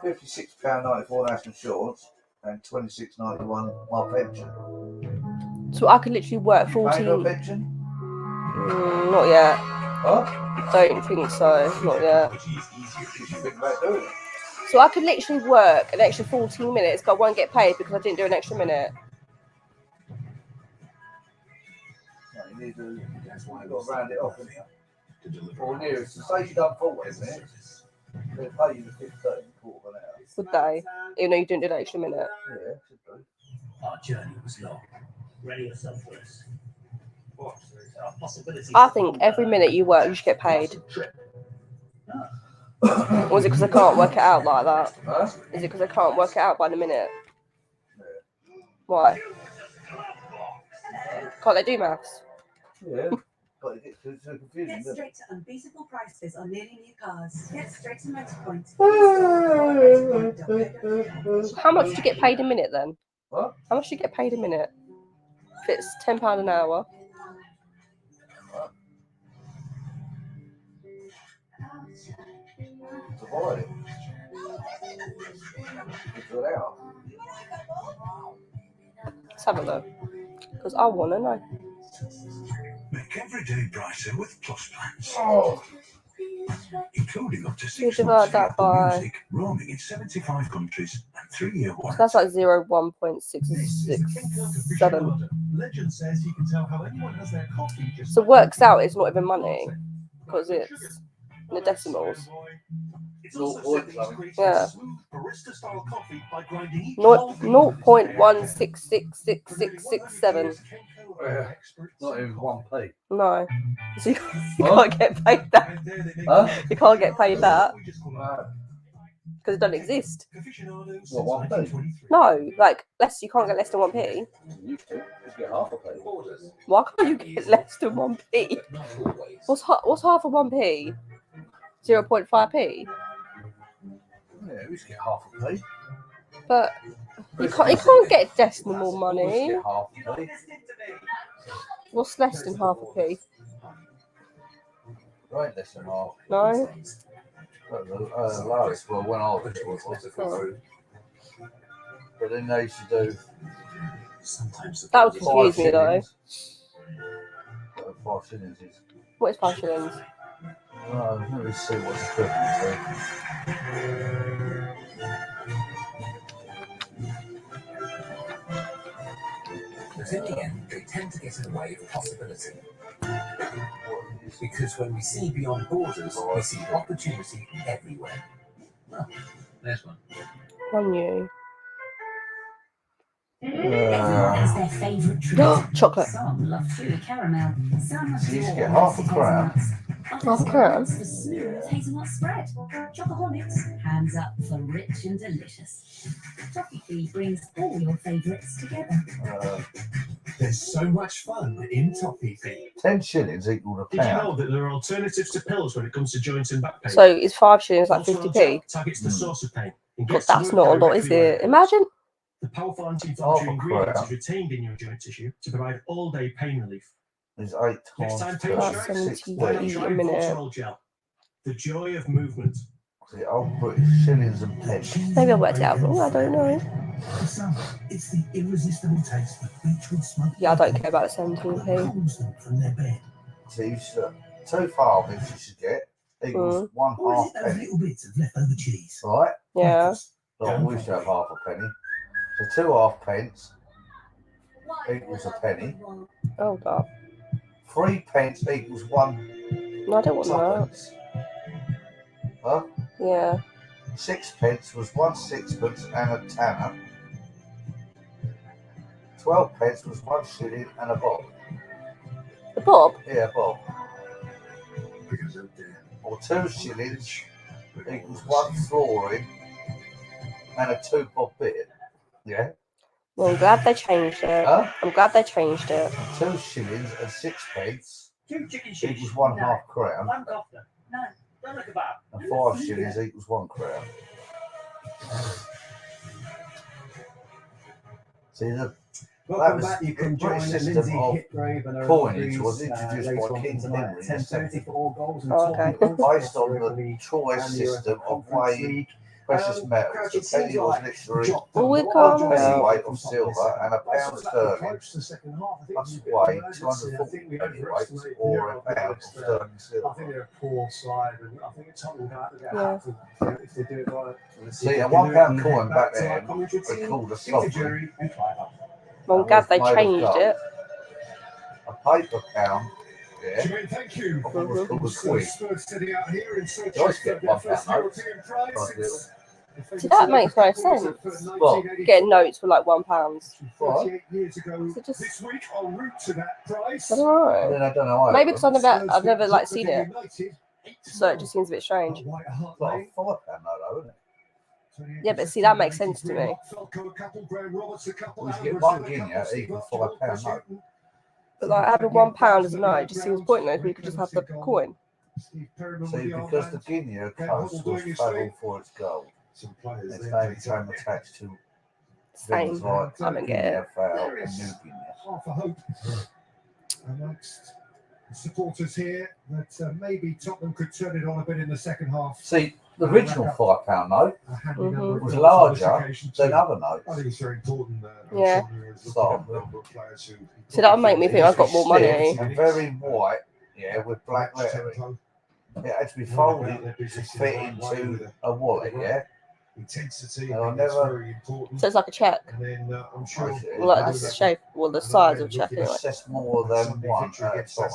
£56.94 national insurance, and £26.91 my pension. So I could literally work Pay no 14. pension? Not yet. Huh? Don't think so. Not yet. You should think about doing it. So I could literally work an extra 14 minutes, but I won't get paid because I didn't do an extra minute. No, you need to, you've got to round it off, haven't you? Or near it. So say you've done 40 minutes, they'll pay you the 15, quarter of an hour. Would they? Even though you didn't do that extra minute. Yeah, should do. Our journey was long. Ready yourself for us. I think every minute you work, you should get paid. Or is it because I can't work it out like that? Huh? Is it because I can't work it out by the minute? Why? Can't they do maths? Yeah. But it gets too confusing, Get doesn't straight to unbeatable prices on nearly new cars. Get straight to Motorpoint. How much do you get paid a minute then? What? How much do you get paid a minute? If it's £10 an hour. Divide it. It's an hour. Let's have a look. Because I want to know. Make every day brighter with Plus Plans. Oh. including up to You 6 divide months that free Apple by. Music, roaming in 75 countries, and 3-year So warranty. that's like 0.667. Legend says he can tell how anyone has their coffee just So works out it's not even money because it's in the decimals. It's also said that he's created Yeah. a smooth barista-style coffee by grinding each Not whole bean. 0.166667. Not even 1p. No. So you can't get paid that. Huh? You can't get paid that because it doesn't exist. What, 1p? No, like you can't get less than 1p. You used to. You get half a p. Why can't you get less than 1p? What's half of 1p? 0.5p. Yeah, we used to get half a p. But you can't get decimal money. We used to get half a p. What's less than half a p? Right, less than half. No. Lowest, well, when I was at school. But then they used to do. That would confuse me though. 5 shillings is. What is 5 shillings? Let me see what's equivalent to. But in the end, they tend to get in the way of possibility. Because when we see beyond borders, we see opportunity everywhere. Well, there's one. On you. Everyone has their favourite treat. Chocolate. Some love fruit caramel. Some So you used to get half a crown. Half a crown? For smooth hazelnut spread. Chocoholics, hands up for rich and delicious. Toffee brings all your favourites together. There's so much fun in Toffee. 10 shillings equal a Did you know pound. that there are alternatives to pills when it comes to joints and back pain? So is 5 shillings like 50p? Targets the source of pain. and But gets to that's work not a lot, is directly where it? Imagine. The powerful Half anti-inflammatory a ingredient crown. is retained in your joint tissue to provide all-day pain relief. Is 8 Next time times pain 2, That's strikes, 60. why not 70 try a minute. Voltarol gel? The joy of movement. The old British shillings and pence. Maybe I worked it out wrong. I don't know. For some, it's the irresistible taste of beechwood smoke. Yeah, I don't care about the 17p. Calls them from their bed. So you should, 2 farthings you should get equals 1 Or is half it those penny. little bits of leftover cheese? Right? Yeah. Like we used to have half a penny. So 2 halfpence equals a penny. Oh god. 3 pence equals 1 No, I don't want that. tuppence. Huh? Yeah. 6 pence was 1 sixpence and a tanner. 12 pence was 1 shilling and a bob. The bob? Yeah, bob. Or 2 shillings equals 1 florin and a 2 bob bit. Yeah? Well, I'm glad they changed it. Huh? I'm glad they changed it. 2 shillings and 6 pence 2 chicken shish. equals 1 No. half crown. 1 kofta. No, don't look about. And 5 shillings equals 1 crown. See, that Welcome was back. You can the join British system Lindsay of Hipgrave and her coinage was referees, introduced later by on King tonight Henry at in 10:30 for all goals and Oh, okay. total points based on for the the choice and the Europa system of Conference weighing League. precious metals. Crouch, The it penny seems was like literally dropped Well, we a lot. can't a help. pennyweight of silver and a pound sterling Approach the second half. I think must it's a bit weigh of an urgency. I 240 think we pennyweights overestimated or a Europe pound of against, sterling I think silver. they're a poor side, and I think Tottenham go out to get Yeah. out if they do it right. See, a £1 coin back then, they called a sovereign. Jury and try it up. Well, I'm That glad was they made of changed gold. it. A paper pound, yeah, Jermaine, thank you. what was called a So quid. Spurs setting out here in search You always of get their £1 first notes. European prize Like since See, that makes no sense. What? Getting notes for like £1. 38 years ago So just- this week, en route to that prize. I don't know. Then I don't know. Maybe because I've never like Spurs seen it, United, so it just seems a bit strange. White Hart Not a Lane. £5 note, though, isn't it? Yeah, but see, that makes sense to me. Falco a couple, Graham Roberts a couple, We should get Alan 1 Brazil a guinea couple, equals Steve £5 Archibald, note. But like having £1 as a note just seems pointless. We could just have the coin. Steve Perryman with See, the because the armband. guinea Ben coast Hubble was doing his fabled thing. for its gold. Some players Its there name picked became up attached to Same. things like I don't get Guinea it. fowl and New Guinea. half a hope amongst supporters here that maybe Tottenham could turn it on a bit in the second half. See, the original £5 note A handy Mhm. number of was goals on this larger occasion than too. other I notes. think it's very important that Yeah. Shaunnah is Start looking at a number of players who So that'll make me think I've got more money. And very white, yeah, with black lettering. it had to be folded to fit into a wallet, yeah? Intensity, And I I think that's never- very important. So it's like a check. And then I'm sure Well, like that's the shape, well, the size of a check anyway. Assess more than one at a time.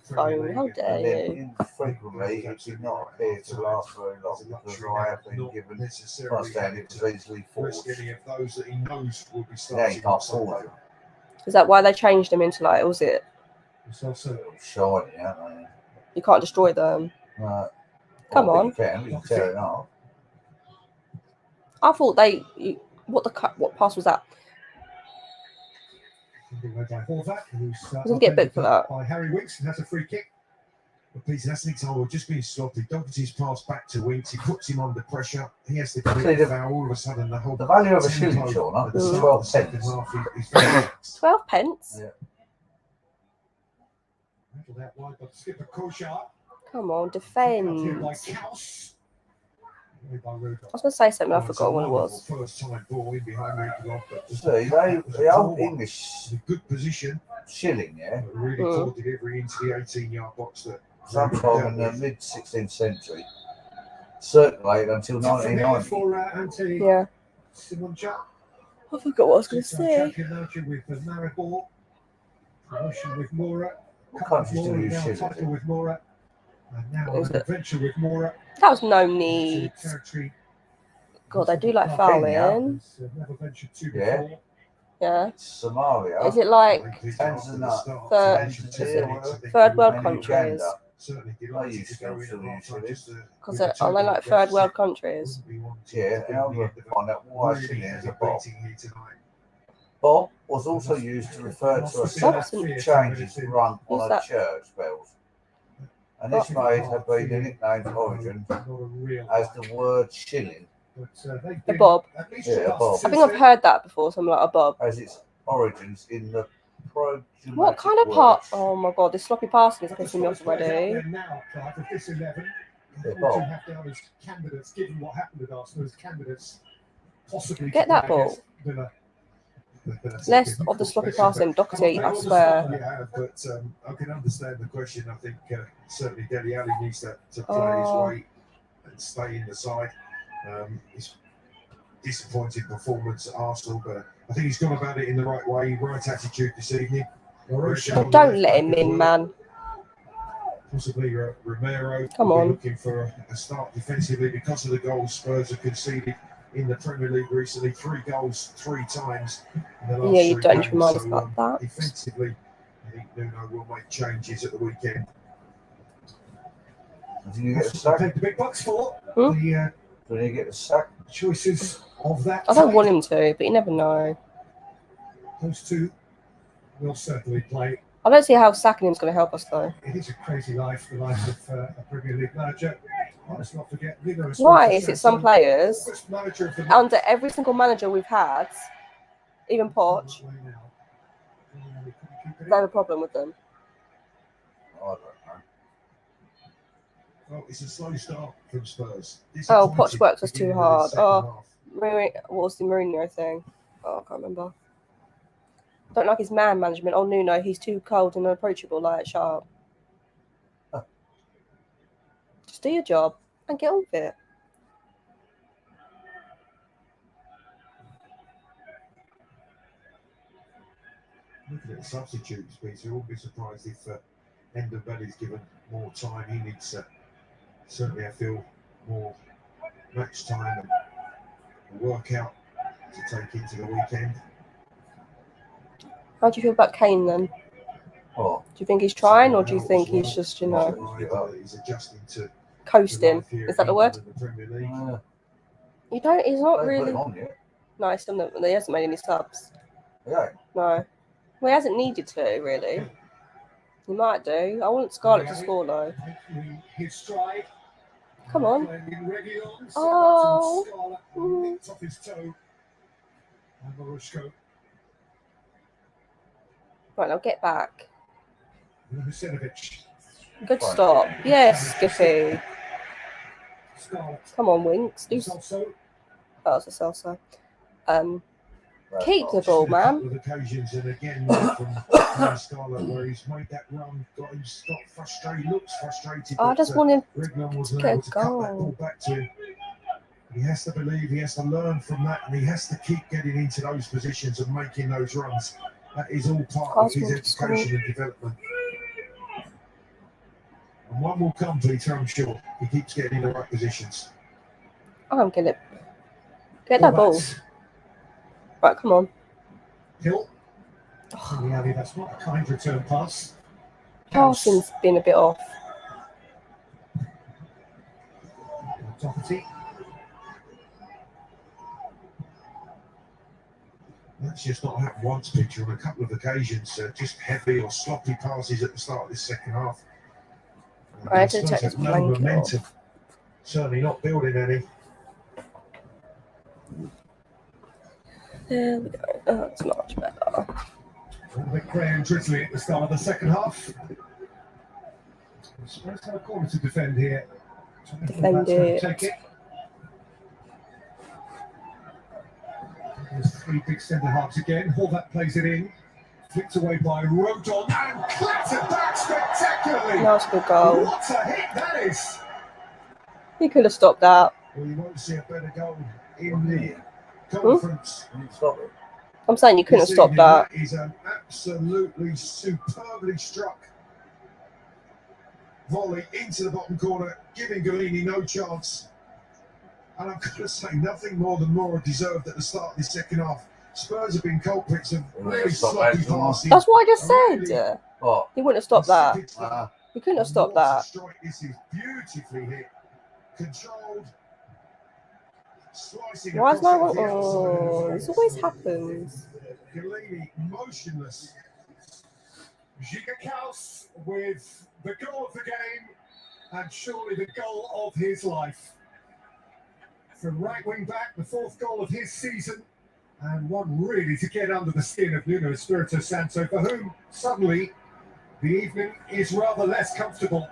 Phone, how And dare then you? infrequently, it did not appear to last very long because I have been given understanding to easily risk forged. any of those that he knows will be Yeah, starting you on can't forge Sunday. them. Is that why they changed them into like, was it? It's also Shiny, aren't they? You can't destroy them. Right. Come Well, on. You can tear it off. I thought what pass was that? By Horvath, who's Doesn't get booked for that. by Harry Winks and has a free kick. But Peter, that's an example of just being sloppy. Doherty's pass back to Winks. He puts him under pressure. He has to See, commit the- a foul. All of a sudden, the whole The value of a tempo shilling, Shauna, at the is start 12 of the second pence. half is very relaxed. 12 pence? Yeah. Rattled out wide by skipper Koshar. Come on, Here defend. by Kaus. Away by Rudolph. I was going to say something, I forgot what it was. First time ball in behind Rudolph, but See, the old English a good position. shilling, yeah, But really poor delivery into the 18-yard box that sometime in the mid 16th century, circulated until From here 1990. for Ante Yeah. Simonchak. I forgot what I was going to say. Champion manager with Maribor. Promotion with MURA. What countries do you use now shilling? title with MURA. And now Is an it? adventure with MURA. That was no need. Territory. God, they do like Kenya. fouling. Never ventured to Yeah. before. Yeah. Somalia, Is it like Tanzania, third world and countries? Uganda. certainly I delighted used to go to in feel at half-time just to- Because with a are they two-goal like third deficit. world countries? Wouldn't be wanting to Yeah, be and on I'm the going end to of find out why really shilling is heavy a bob. beating here tonight. Bob was also used to refer to a set of changes run Who's on a that? church bells. And this may have been the nickname's origin Not a real as the word shilling, but they've A been bob. at least Yeah, a just bob. I since think I've then. heard that before, something like a bob. as its origins in the progenitive What kind of part? words. Oh my god, this sloppy passing is But the pissing me off Scottish players out already. there now, Clive, of this 11, Yeah, all Bob. two have down as candidates, given what happened at Arsenal, as candidates possibly Get to that play ball. against Villa. Less of the sloppy passing, Doherty, I swear. Yeah, but I can understand the question. I think certainly Dele Alli needs to play Oh. his weight and stay in the side. It's disappointing performance at Arsenal, but I think he's gone about it in the right way, right attitude this evening. Oh, don't let him in, man. Possibly Romero Come will be on. looking for a start defensively because of the goals Spurs have conceded in the Premier League recently. 3 goals 3 times in the last Yeah, you 3 don't games. remind us So, about that. defensively, I think Nuno will make changes at the weekend. Did you get a That's what they sack? paid the big bucks for. Hmm? The Did you get a sack? choices of that. I don't type. want him to, but you never know. Those two will certainly play. I don't see how sacking him's going to help us, though. It is a crazy life, the life of a Premier League manager. Let's not forget. Why is it some players, First manager of the under every single manager we've had, even Poch, they have a problem with them? I don't know. Well, it's a slow start from Spurs. Oh, Poch works us Beginning too of the hard. second Oh, half. what was the Mourinho thing? Oh, I can't remember. Don't like his man management. Oh, Nuno, he's too cold and unapproachable. Like, shut up. Just do your job and get on with it. Looking at the substitutes, Peter, I won't be surprised if Ndombele's given more time. He needs certainly, I feel, more match time and a workout to take into the weekend. How do you feel about Kane then? Oh, Do you think he's trying, or do you think he's just, you know, He's adjusting to coasting? life here Is that the in word? the Premier League. You don't. He's not They put really. him on yet. No, he still not, he hasn't made any subs. Yeah. No. Well, he hasn't needed to, really. He might do. I want Scarlett to score, though. His stride. Come on. Playing in Reguilon. Oh. Scarlett nicked off his toe. And Marushko. Right, now get back. Husinovic. Good stop. Yes, Skippy. Scarlett. Come on, Winks. Do Also. that was a salsa. Keep the ball, man. With occasions, and again from Scarlett, where he's made that run, got frustrated, looks frustrated. I just wanted Rignon wasn't to able get to a cut that ball goal. back to him. He has to believe, he has to learn from that, and he has to keep getting into those positions and making those runs. That is all part of his education and development. And one will come, Peter, I'm sure. He keeps getting in the right positions. I'm gonna get that ball. Right, come on. Hill. Oh. That's not a kind return pass. Passing's been a bit off. Doherty. That's just not happened once, Peter, on a couple of occasions. Just heavy or sloppy passes at the start of this second half. I had to check this no blanket momentum. off. Certainly not building any. There we go. Oh, that's much better. A little bit grey and drizzly at the start of the second half. Spurs have a corner to defend here. Defend it. Take it. There's three big centre halves again. Horvath plays it in. Flicked away by Rodon and clattered back spectacularly. That's a good goal. What a hit that is! He could have stopped that. Well, you won't see a better goal in the conference. Stop it. I'm saying you couldn't have stopped that. That is an absolutely superbly struck volley into the bottom corner, giving Galini no chance. And I'm going to say nothing more than MURA deserved at the start of the second half. Spurs have been culprits of really sloppy passing. That's what I just said. Really, he wouldn't have stopped that. He couldn't have stopped that. This is beautifully hit, controlled, slicing. Why is no one? Oh, this always happens. Galini motionless. Giga Kaus with the goal of the game and surely the goal of his life. From right wing back, the fourth goal of his season, and one really to get under the skin of Nuno Espirito Santo, for whom suddenly the evening is rather less comfortable.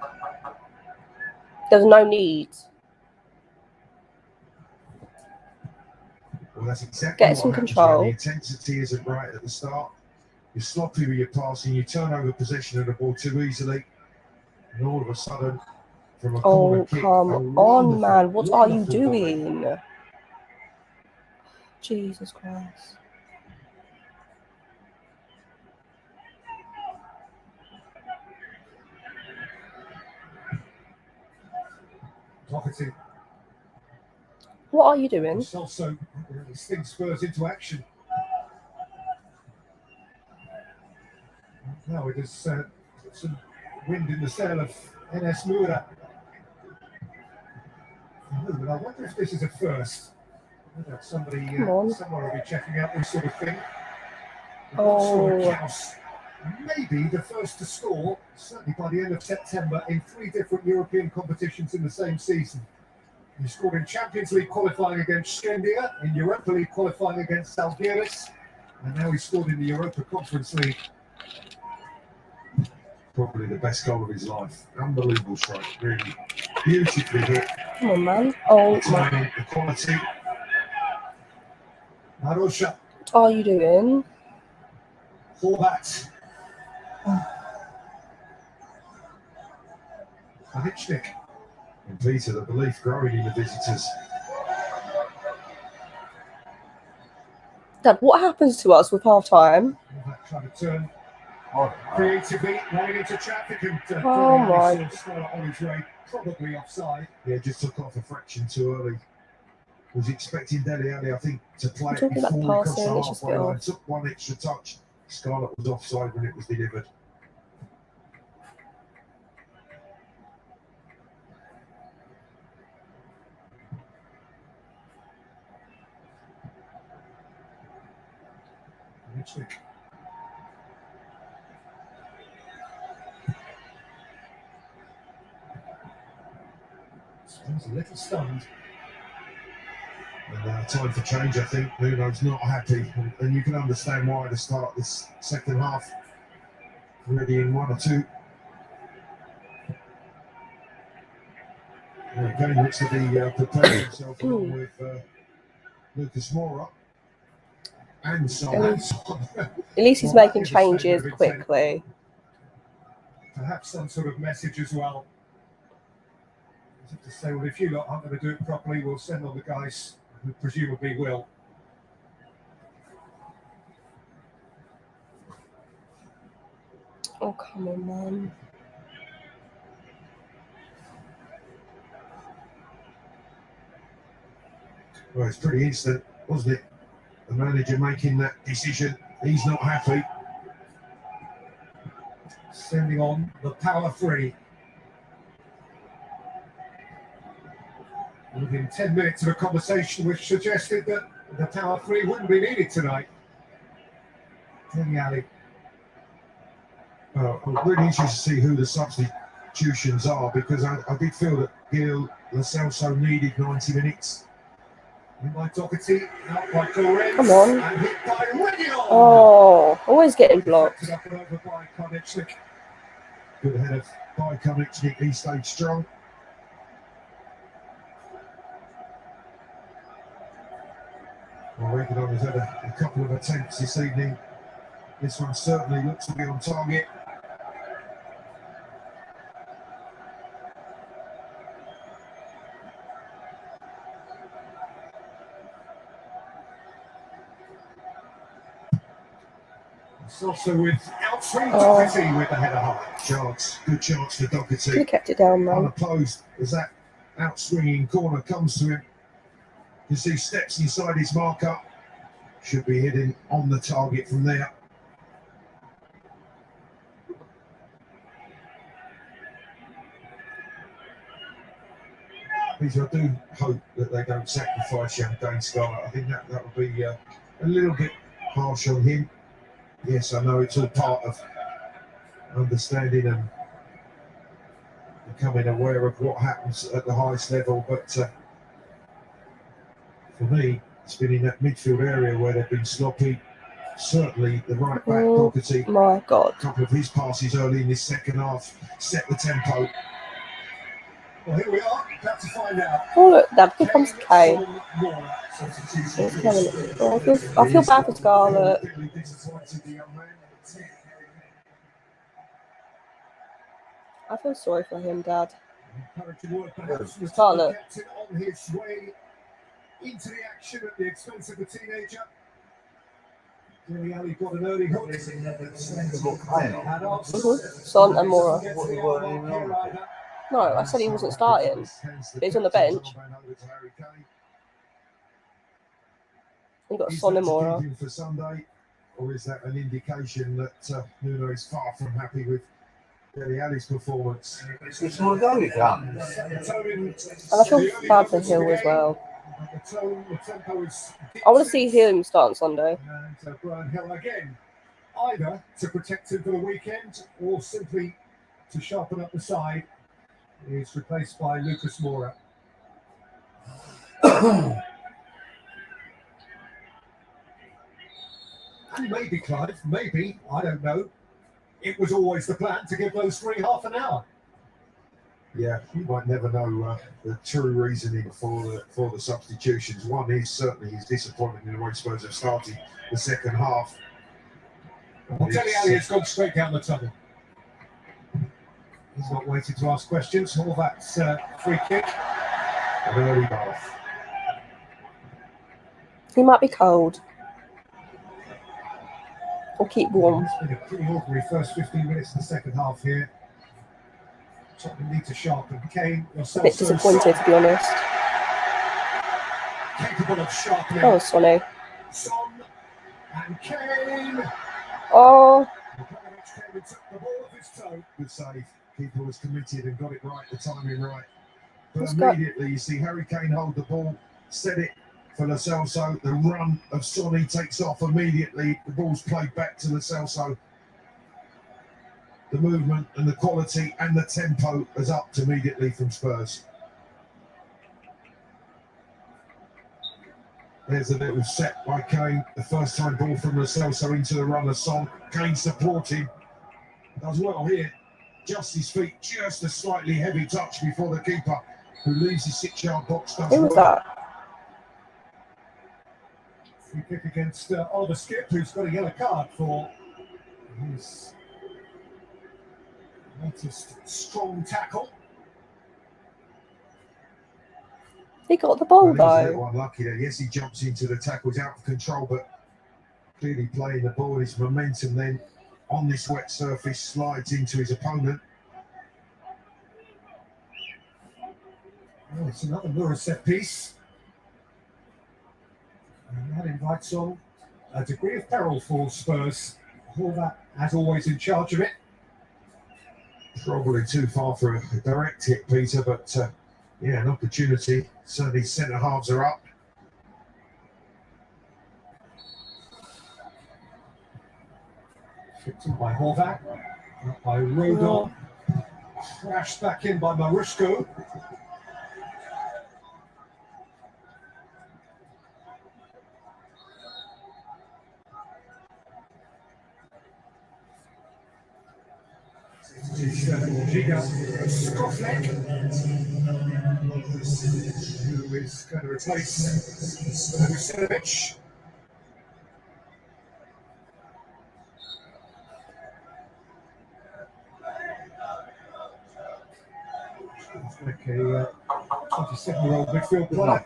There's no need. Well, that's exactly Get some what happens control. when the intensity isn't right at the start. You're sloppy with your passing, you turn over possession of the ball too easily, and all of a sudden, from a corner kick, come on, man. What are you doing? Volley. Jesus Christ. Doherty. What are you doing? It's also sting Spurs into action. Now it has some wind in the sail of NS MURA. But I wonder if this is a first. Somebody somewhere will be checking out this sort of thing. Maybe the first to score, certainly by the end of September, in 3 different European competitions in the same season. He scored in Champions League qualifying against Skendia, in Europa League qualifying against Salgueiros, and now he scored in the Europa Conference League. Probably the best goal of his life. Unbelievable strike, really beautifully hit. Come on, man. Oh, my. The quality. Marosha. What are you doing? Horvath. Hitchnick. And Peter, the belief growing in the visitors. Dad, what happens to us with half time? Trying to turn creatively, running into traffic and oh my. On his way, probably offside. Yeah, just took off a fraction too early. Was expecting Dele Alli, I think, to play it before he crossed the halfway line. Took one extra touch. Scarlett was offside when it was delivered. He's a little stunned. And time for change, I think. Nuno's not happy, and you can understand why to start this second half. Already in 1 or 2. Again, looks to be preparing himself along with Lucas Moura. And so, At least he's making changes quickly. Perhaps some sort of message as well. To say, well, if you lot aren't going to do it properly, we'll send on the guys who presumably will. Oh, come on, man. Well, it's pretty instant, wasn't it? The manager making that decision. He's not happy. Sending on the power three. Within 10 minutes of a conversation which suggested that the power three wouldn't be needed tonight. Dele Alli. Well, I'm really interested to see who the substitutions are, because I did feel that Gil Lo Celso needed 90 minutes. In by Doherty, out by Torres, Come on. and hit by Reguilon. Oh, always getting blocked. Up and over by Konechnik. Good header by Konechnik. He stayed strong. Well, Reguilon has had a couple of attempts this evening. This one certainly looks to be on target. It's also with outswing Doherty with the header high. Chance, good chance for Doherty. Could have kept it down, man. Unopposed as that outswinging corner comes to him. You see steps inside his marker. Should be hitting on the target from there. I do hope that they don't sacrifice young Dane Scarlett. I think that would be a little bit harsh on him. Yes, I know it's all part of understanding and becoming aware of what happens at the highest level, but for me, it's been in that midfield area where they've been sloppy. Certainly the right back, Doherty. My God. A couple of his passes early in this second half set the tempo. Well, here we are, about to find out. Oh, look, that becomes Kane. I feel bad for Scarlett. I feel sorry for him, Dad. Scarlett. On his way into the action at the expense of the teenager. Dele Alli got an early hook. Son and MURA. No, I said he wasn't starting. But he's on the bench. You've got Son and MURA. For Sunday, or is that an indication that Nuno is far from happy with Dele Alli's performance? It's not going to come. And I feel bad for Hill as well. I want to see him start on Sunday. And Brian Hill again, either to protect him for the weekend or simply to sharpen up the side. He's replaced by Lucas Moura. Maybe, Clive, maybe, I don't know. It was always the plan to give those three half an hour. Yeah, you might never know the true reasoning for the substitutions. One is certainly he's disappointed in the way Spurs have started the second half. Well, Dele Alli has gone straight down the tunnel. He's not waiting to ask questions. All that's free kick. An early bath. He might be cold. Or keep warm. It's been a pretty ordinary first 15 minutes of the second half here. Tottenham need to sharpen. Kane, a bit disappointed, to be honest. Capable of sharpening. Oh, Sonny. Son and Kane. Oh. Good save. Keeper was committed and got it right, the timing right. But immediately you see Harry Kane hold the ball, set it for Lo Celso. The run of Sonny takes off immediately. The ball's played back to Lo Celso. The movement and the quality and the tempo is upped immediately from Spurs. There's a little set by Kane. The first time ball from Lo Celso into the run of Son. Kane supporting. Does well here. Just his feet, just a slightly heavy touch before the keeper, who leaves his 6-yard box. Who was that? Free kick against Oliver Skip, who's got a yellow card for his latest strong tackle. He got the ball Well, he was a though. little unlucky there. Yes, he jumps into the tackle, he's out of control, but clearly playing the ball, his momentum then on this wet surface slides into his opponent. Oh, it's another MURA set piece. And that invites on a degree of peril for Spurs. Horvath, as always, in charge of it. Probably too far for a direct hit, Peter, but yeah, an opportunity. Certainly centre halves are up. Flicked in by Horvath, up by Rodon. Crashed back in by Marushko. Giga Skoflek, who is going to replace Vucevic. Like a 27-year-old midfield player.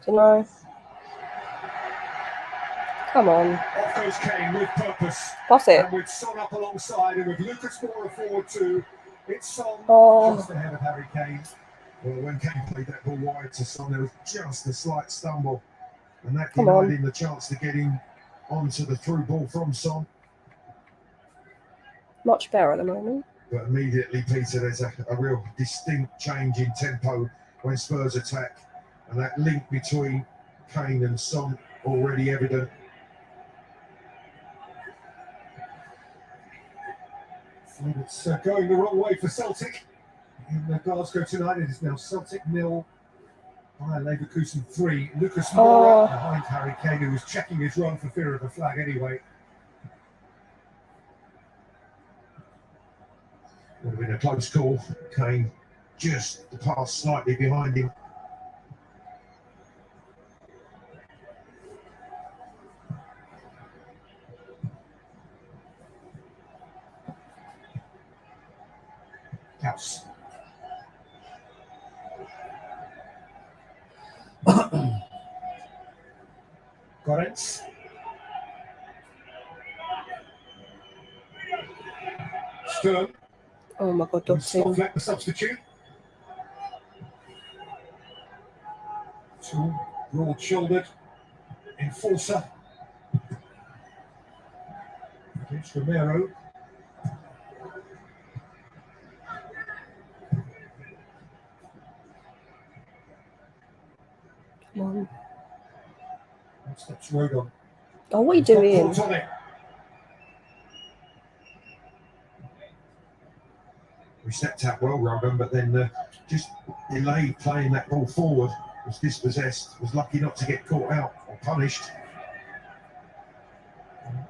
Don't know. Come on. Off goes Kane with purpose. Pass it. And with Son up alongside, and with Lucas Moura forward too. It's Son just ahead of Harry Kane. Well, when Kane played that ball wide to Son, there was just a slight stumble, and that Come denied on. him the chance to get in onto the through ball from Son. Much better at the moment. But immediately, Peter, there's a real distinct change in tempo when Spurs attack, and that link between Kane and Son already evident. And it's going the wrong way for Celtic. In Glasgow tonight, it is now Celtic 0, Bayer Leverkusen 3. Lucas Moura behind Harry Kane, who was checking his run for fear of a flag anyway. Would have been a close call. Kane just the pass slightly behind him. House. Goretz. Stern. Oh my God, Dodson. Skoflek, the substitute. Two broad-shouldered enforcer. Against Romero. Come on. Steps Rodon. Oh, what are you doing? We stepped out well, Rodon, but then just delayed playing that ball forward. Was dispossessed. Was lucky not to get caught out or punished.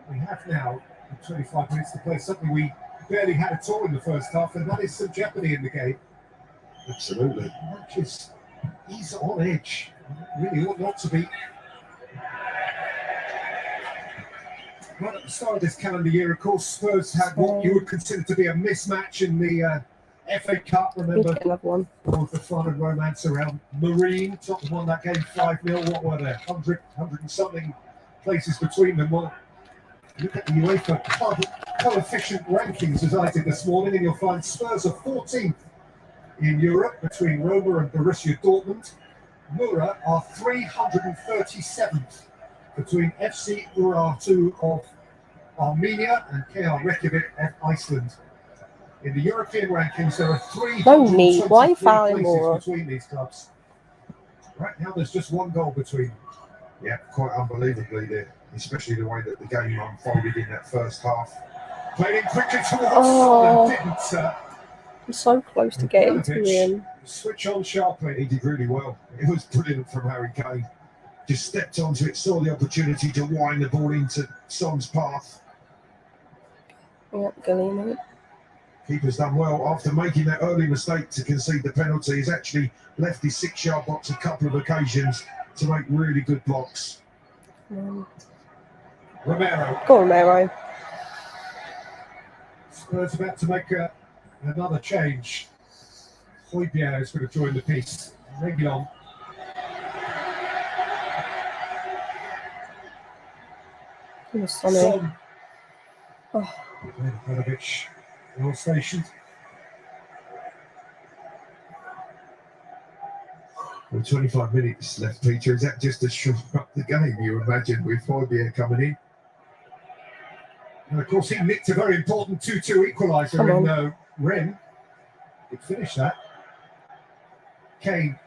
We have now 25 minutes to play, something we barely had at all in the first half, and that is some jeopardy in the game. Absolutely. The match he's on edge. Really ought not to be. Right at the start of this calendar year, of course, Spurs had what you would consider to be a mismatch in the FA Cup. Remember all of the fun and romance around Marine. Tottenham won that game 5-0. What were there? 100 and something places between them. Well, look at the UEFA coefficient rankings as I did this morning, and you'll find Spurs are 14th in Europe between Roma and Borussia Dortmund. MURA are 337th between FC Urartu of Armenia and KR Reykjavik of Iceland. In the European rankings, there are 323 places between these clubs. Right now, there's just one goal between. Yeah, quite unbelievably there, especially the way that the game unfolded in that first half. Played in quickly towards didn't. I'm so close to getting to him. Switch on sharply. He did really well. It was brilliant from Harry Kane. Just stepped onto it, saw the opportunity to wind the ball into Son's path. Yep, Galeno. Keeper's done well. After making that early mistake to concede the penalty, he's actually left his 6-yard box a couple of occasions to make really good blocks. Romero. Go on, Romero. Spurs about to make another change. Højbjerg is going to join the piece. Reguilon. Son. Oh. Ivanovic, well stationed. Well, 25 minutes left, Peter. Is that just to short up the game, you imagine, with Højbjerg coming in? And of course, he nicked a very important 2-2 equaliser in Rennes. He'd finish that. Kane.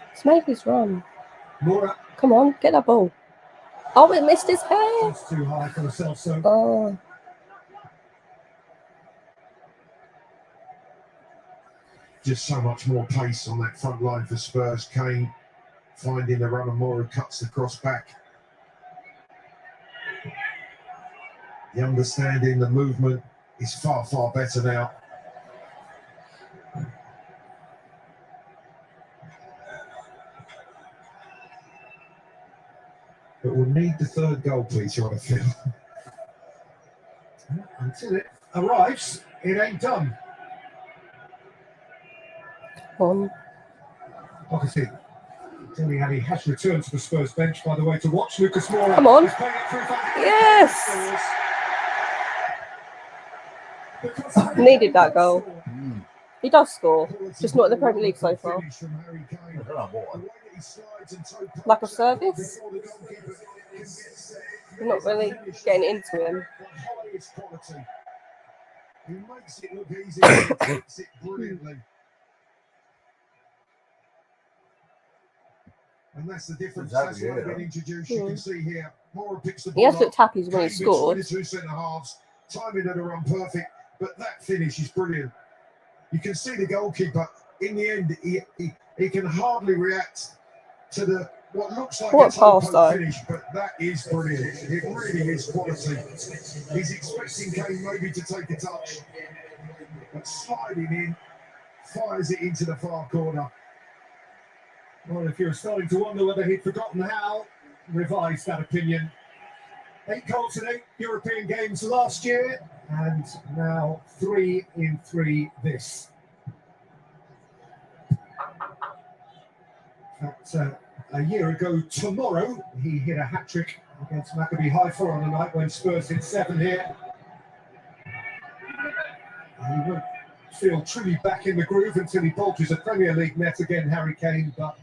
Let's make this run. MURA. Come on, get that ball. Oh, it missed his hair. It's too high for himself, so. Oh. Just so much more pace on that front line for Spurs. Kane finding the run, and MURA cuts the cross back. The understanding, the movement is far, far better now. But we'll need the third goal, Peter, I feel. Until it arrives, it ain't done. Obviously, Dele Alli has returned to the Spurs bench, by the way, to watch Lucas Moura. Come on. Yes! Needed that goal. He does score, just not in the Premier League so far. Lack of service. We're not really getting into him. He makes it look easy and takes it brilliantly. And that's the difference. That's why they've been introduced. You can see here, Moura picks the ball. He has looked happy when he scored. 22 centre halves, timing at a run perfect, but that finish is brilliant. You can see the goalkeeper in the end. He can hardly react to the what looks like a typo finish, but that is brilliant. It really is quality. He's expecting Kane maybe to take a touch, but sliding in, fires it into the far corner. Well, if you're starting to wonder whether he'd forgotten how, revise that opinion. 8 goals in 8 European games last year, and now 3 in 3 this. A year ago tomorrow, he hit a hat-trick against Maccabi Haifa on the night when Spurs hit 7 here. He won't feel truly back in the groove until he bulges a Premier League net again, Harry Kane, but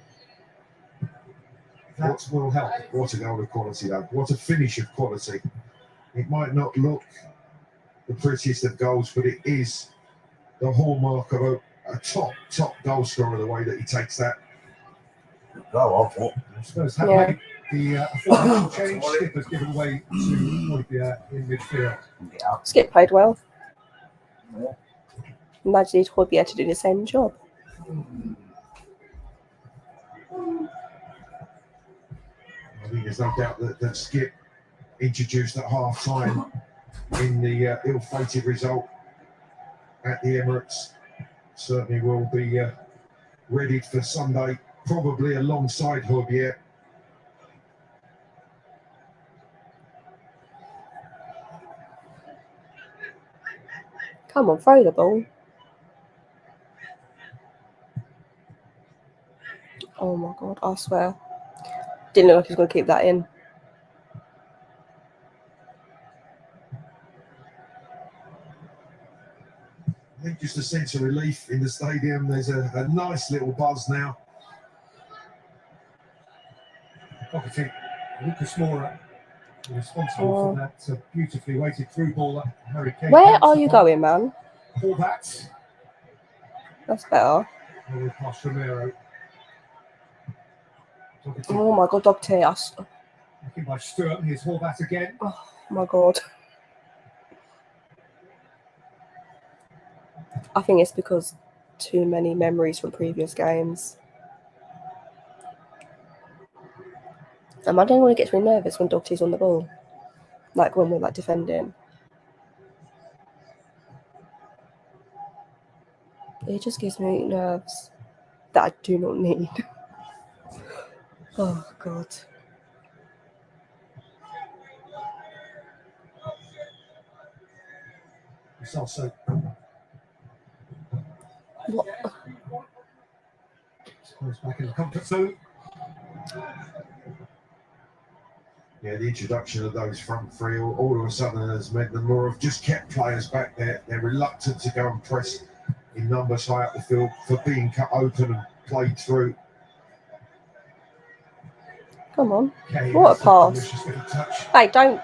that will help. What a goal of quality, though. What a finish of quality. It might not look the prettiest of goals, but it is the hallmark of a top goal scorer, the way that he takes that. I suppose have made the aforementioned change. Skip has given way to Højbjerg in midfield. Skip played well. Imagine he'd Højbjerg to do the same job. I think there's no doubt that Skip, introduced at half time in the ill-fated result at the Emirates, certainly will be ready for Sunday, probably alongside Højbjerg. Come on, throw the ball. Oh my God, I swear. Didn't look like he was going to keep that in. I think just a sense of relief in the stadium. There's a nice little buzz now. Obviously, Lucas Moura responsible for that beautifully weighted through ball that Harry Kane. Where are you going, man? All that. That's better. Past Romero. Oh my God, dog tear. Looking by Sturm, here's Horvat again. Oh my God. I think it's because too many memories from previous games. I don't want to get really nervous when Doherty's on the ball, like when we're defending. It just gives me nerves that I do not need. Oh, God. It's also What? goes back in the comfort zone. Yeah, the introduction of those front three all of a sudden has meant that MURA have just kept players back there. They're reluctant to go and press in numbers high up the field for being cut open and played through. Come on. Okay, What a pass. delicious little touch. Hey, don't.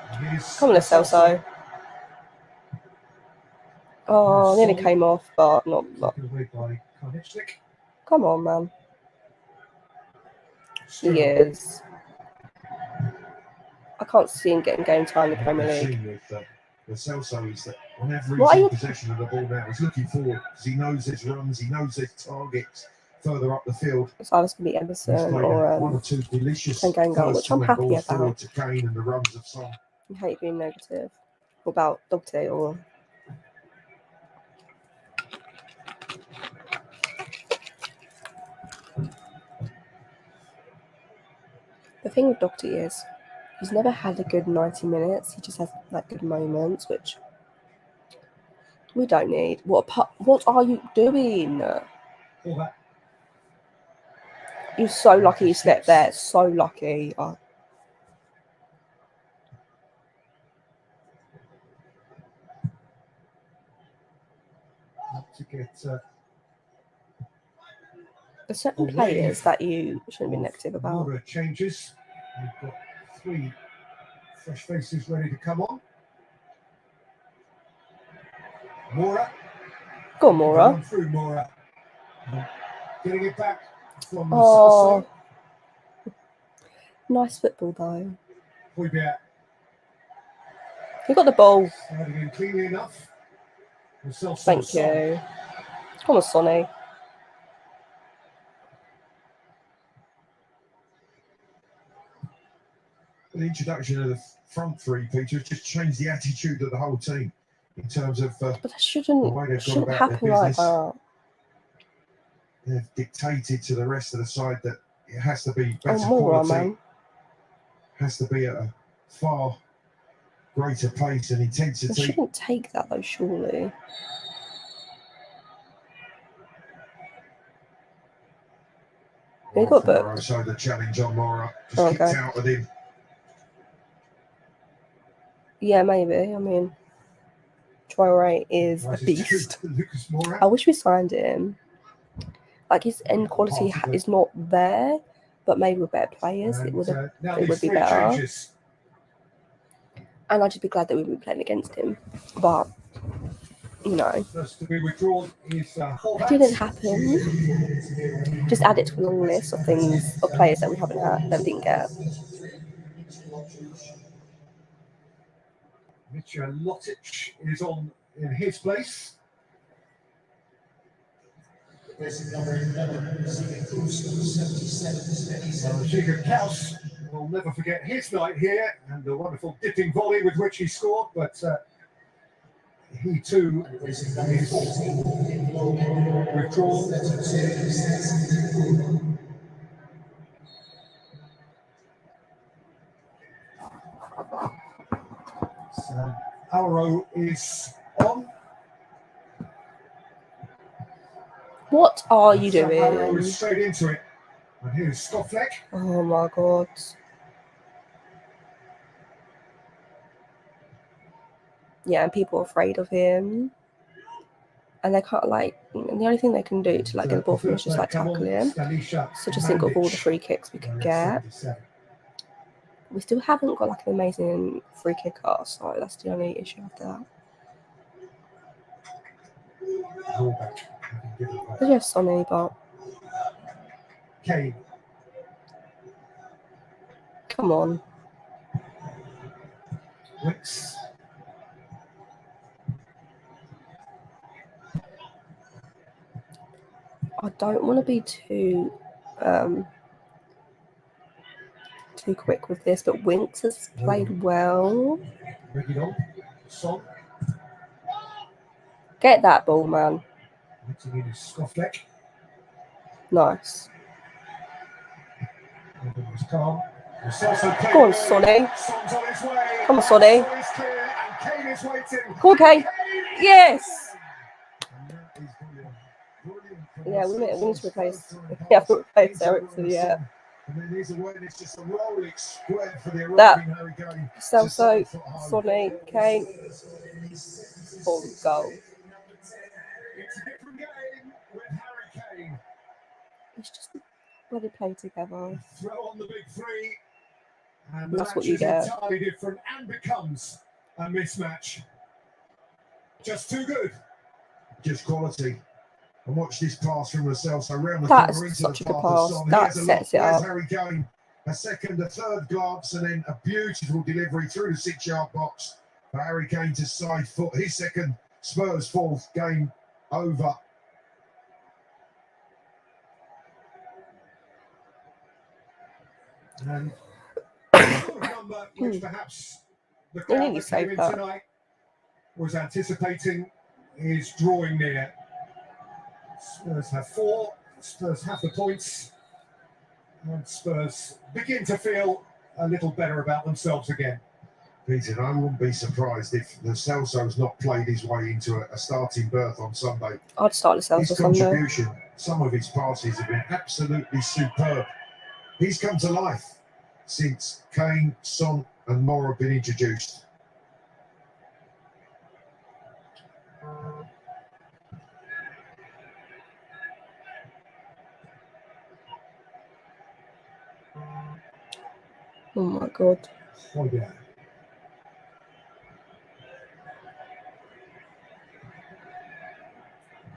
Come on, Lo Celso. Oh, nearly came off, but not. Taken away by Karnichnik. Come on, man. He is. I can't see him getting game time in the Premier League. With Celso is that whenever he's in possession of the ball now, he's looking forward because he knows there's runs, he knows there's targets further up the field. So I was going to be Emerson or one or two delicious goal, which I'm happy about. To Kane and the runs of Son. I hate being negative about Dogty or. The thing with Doherty is he's never had a good 90 minutes. He just has like good moments, which we don't need. What are you doing? You're so lucky you slept there. So lucky. Oh. To get There's certain players that you shouldn't be negative about. MURA changes. We've got 3 fresh faces ready to come on. MURA. Go on, MURA. Through MURA. Getting it back from oh. Nice football though. Hoybjerg. You got the ball. Sliding in cleanly enough. Thank you. Come on, Sonny. The introduction of the front three, Peter, has just changed the attitude of the whole team in terms of but that shouldn't happen like that. They've dictated to the rest of the side that it has to be better MURA, quality, man. Has to be at a far greater pace and intensity. They shouldn't take that though, surely. He got booked. So the challenge on MURA just kicked out of him. Yeah, maybe. I mean, Traore is a beast. I wish we signed him. Like his end quality is not there, but maybe with better players, it would be better. And I'd just be glad that we would be playing against him. But you know, it didn't happen. Just add it to a long list of things of players that we haven't had that we didn't get. Lotic is on in his place. Jacob Kaus will never forget his night here and the wonderful dipping volley with which he scored, but he too is withdrawn. So Auro is on. What are you doing? Straight into it. And here's Skofleck. Oh my god. Yeah, and people are afraid of him. And they can't the only thing they can do to get the ball from him is just tackle him. So just think of all the free kicks we could get. We still haven't got an amazing free kicker, so that's the only issue after that. I do have Sonny, but Kane. Come on. Wicks. I don't want to be too quick with this, but Winks has played well. Son. Get that ball, man. Mixing in his Scoffleck. Nice. It was calm. Celso Go on, Sonny. Son's on his way. Come on, Sonny. Son is clear and Kane is waiting. Come on, Kane. Yes. And that is brilliant. Brilliant from Yeah, we need Celso. to replace. Celso We haven't replaced into Ericsson yet. Son. And then his awareness just a rolling square for the That arriving Harry Kane. Celso, Sonny, Kane. Full goal. It's a different game with Harry Kane. It's just where they play together. Throw on the big three. And the That's match what you is get. entirely different and becomes a mismatch. Just too good. Just quality. And watch this pass from Celso around the That corner is into such the a good path of pass. Son. That Here's a sets look. it There's up. Harry Kane. A second, a third glance, and then a beautiful delivery through the 6-yard box for Harry Kane to side foot. His second, Spurs' fourth, game over. And the number which perhaps the crowd nearly that came saved in that. tonight was anticipating is drawing near. Spurs have 4, Spurs have the points, and Spurs begin to feel a little better about themselves again. Peter, I wouldn't be surprised if the Celso's not played his way into a starting berth on Sunday. I'd start the His Celso Sunday. contribution, some of his passes have been absolutely superb. He's come to life since Kane, Son and Moore have been introduced. Oh my god. Oh yeah.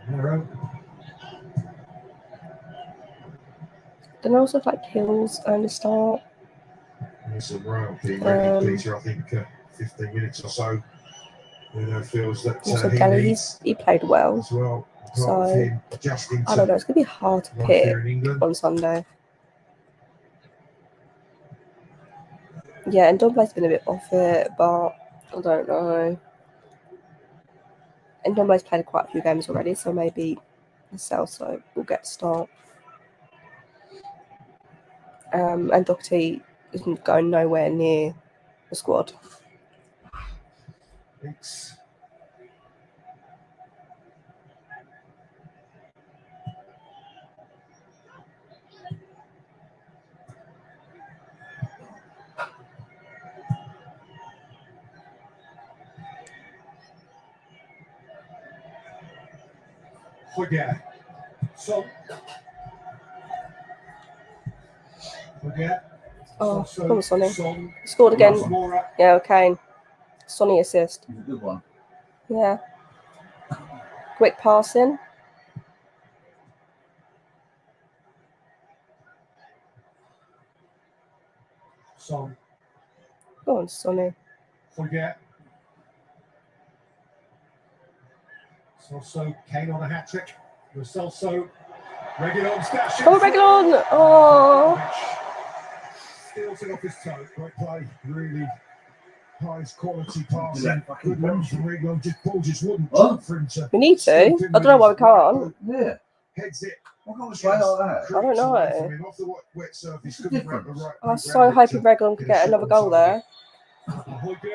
MURA. Then also like Hills and the start. There's a round being ready, Peter. I think 15 minutes or so. Feels that Also he Kelly, needs he played well. as well. So Part of him adjusting I don't know, to it's gonna be hard to life pick here in England. on Sunday. Yeah, and Domblay's been a bit off it, but I don't know. And Domblay's played quite a few games already, so maybe the Celso will get a start. And Doherty isn't going nowhere near the squad. Thanks. Forget. So. Forget. Oh, So, come on, Sonny. Son, Scored again. MURA. Yeah, okay. Sonny assist. It's a good one. Yeah. Quick passing. Son. Go on, Sonny. Forget. Celso, Kane on a hat trick. Celso, Reguilon's dashing. Come on, Reguilon! Oh. Steals it off his toe. Great play. Really highest quality passing. Good run from Reguilon. Just wouldn't jump for him to. We need to. I don't know why we can't. Yeah. Heads it. What kind of play like that? I don't know. Off the wet surface. Couldn't wrap the right I was so hoping Reguilon could get another goal there. A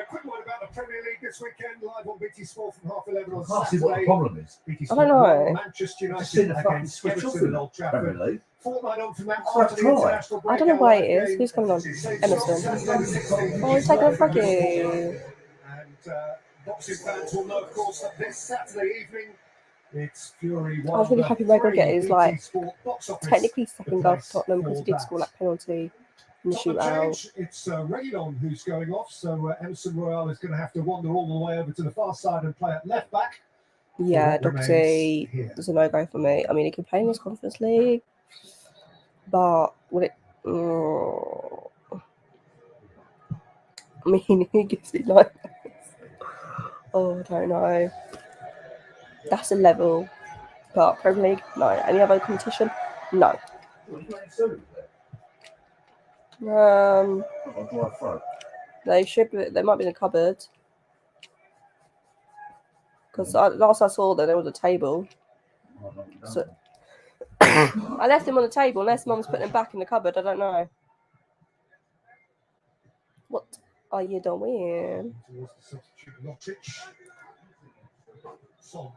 quick one about the Premier League this weekend, live on BT Sport from 11:30 on I can't see what the Saturday. problem is. BT I don't know. Manchester Just seen United the fucking against switch off Everton in at Old the Premier Trafford. League. Fortnight on from that I'll after the try. international break. I don't know why it is. game. Who's coming on? Same Emerson. Saturday, Oh, he's taking a froggy. And boxing fans will know, of course, that this Saturday evening it's Fury. I was really happy Reguilon get his like technically second goal for Tottenham because he did score like penalty in the shootout. It's Reguilon who's going off, so Emerson Royale is going to have to wander all the way over to the far side and play at left back. Yeah, Doherty is a no-go for me. I mean, he can play in his Conference League, but would it... I mean, he gives me nightmares. Oh, I don't know. That's a level, but Premier League, no. Any other competition? No. They should be, they might be in the cupboard. Because last I saw that there was a table. So I left him on the table, unless Mum's putting him back in the cupboard. I don't know. What are you doing? Towards the substitute Lotic. Son.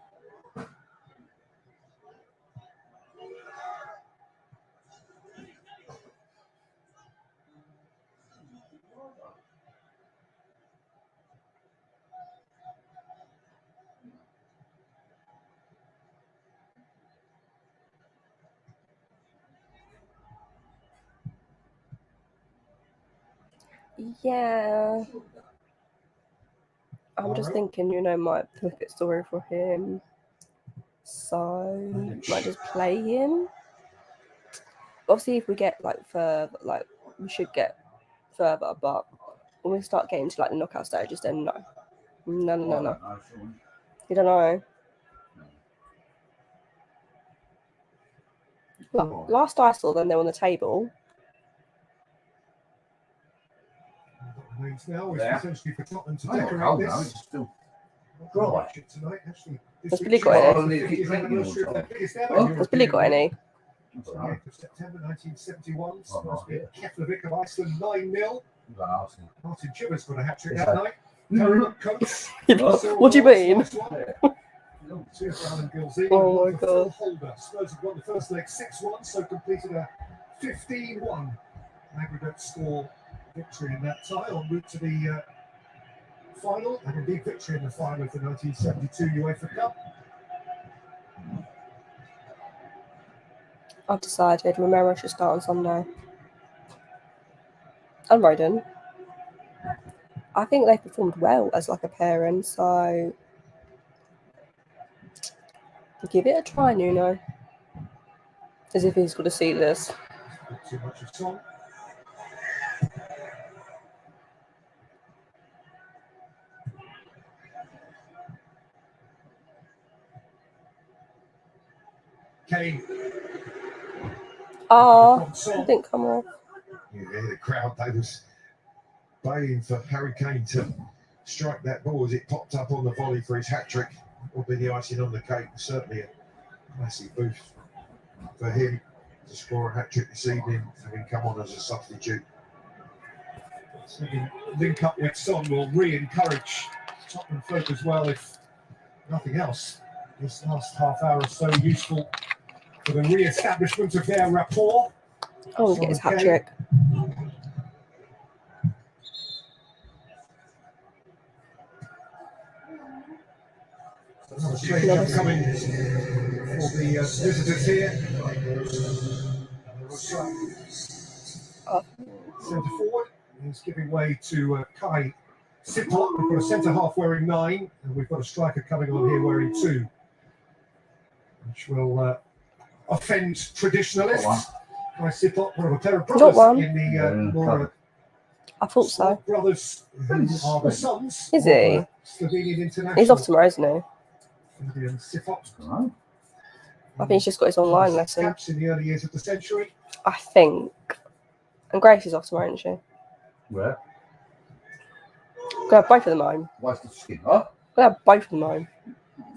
Yeah. I'm just thinking, might flip it story for him. So might just play him. Obviously, if we get further, we should get further, but when we start getting to the knockout stages, then no. No. You don't know. Look, last I saw them, they were on the table. Names now is potentially for Tottenham to decorate this. Tonight, actually. Has Billy got any? Has Billy got any? 28th of September 1971. Spurs beat Keflavik of Iceland 9-0. Martin Chivers got a hat-trick that night. What do you mean? Oh my god. Spurs have won the first leg 6-1, so completed a 15-1 aggregate score victory in that tie en route to the final, and indeed victory in the final of the 1972 UEFA Cup. I've decided Romero should start on Sunday. And Roden. I think they performed well as a pairing, so give it a try, Nuno. As if he's got to see this. Too much of Tom. Kane. It didn't come off. You hear the crowd, they was baying for Harry Kane to strike that ball as it popped up on the volley for his hat-trick. Would be the icing on the cake. Certainly a massive boost for him to score a hat-trick this evening, having come on as a substitute. So link up with Son will re-encourage Tottenham folk as well, if nothing else. This last half hour is so useful for the re-establishment of their rapport. Oh, get his hat-trick. Another change coming for the visitors here. Centre forward is giving way to Kai Siplot. We've got a centre half wearing 9, and we've got a striker coming on here wearing 2, which will offend traditionalists. Kai Siplot, one of the pair of brothers in the MURA. I thought so. Brothers who are the sons. Is he? Slovenian international. He's off tomorrow, isn't he? Sifot. I think he's just got his online lesson. Caps in the early years of the century. I think. And Grace is off tomorrow, isn't she? Where? Go have both of them home. What's the skin? Huh? Go have both of them home.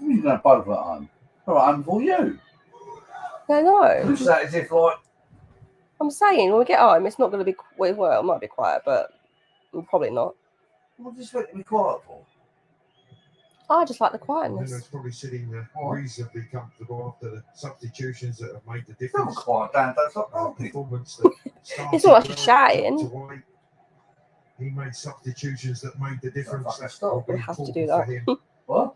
You're going to have both at home. All right, I'm for you. No. Who's that as if like... I'm saying when we get home, it's not going to be well. It might be quiet, but probably not. What does it be quiet for? I just like the quietness. It's probably sitting reasonably comfortable after the substitutions that have made the difference. It's not quiet down. That's not performance that it's not like he's shouting. He made substitutions that made the difference. We have to do that. What?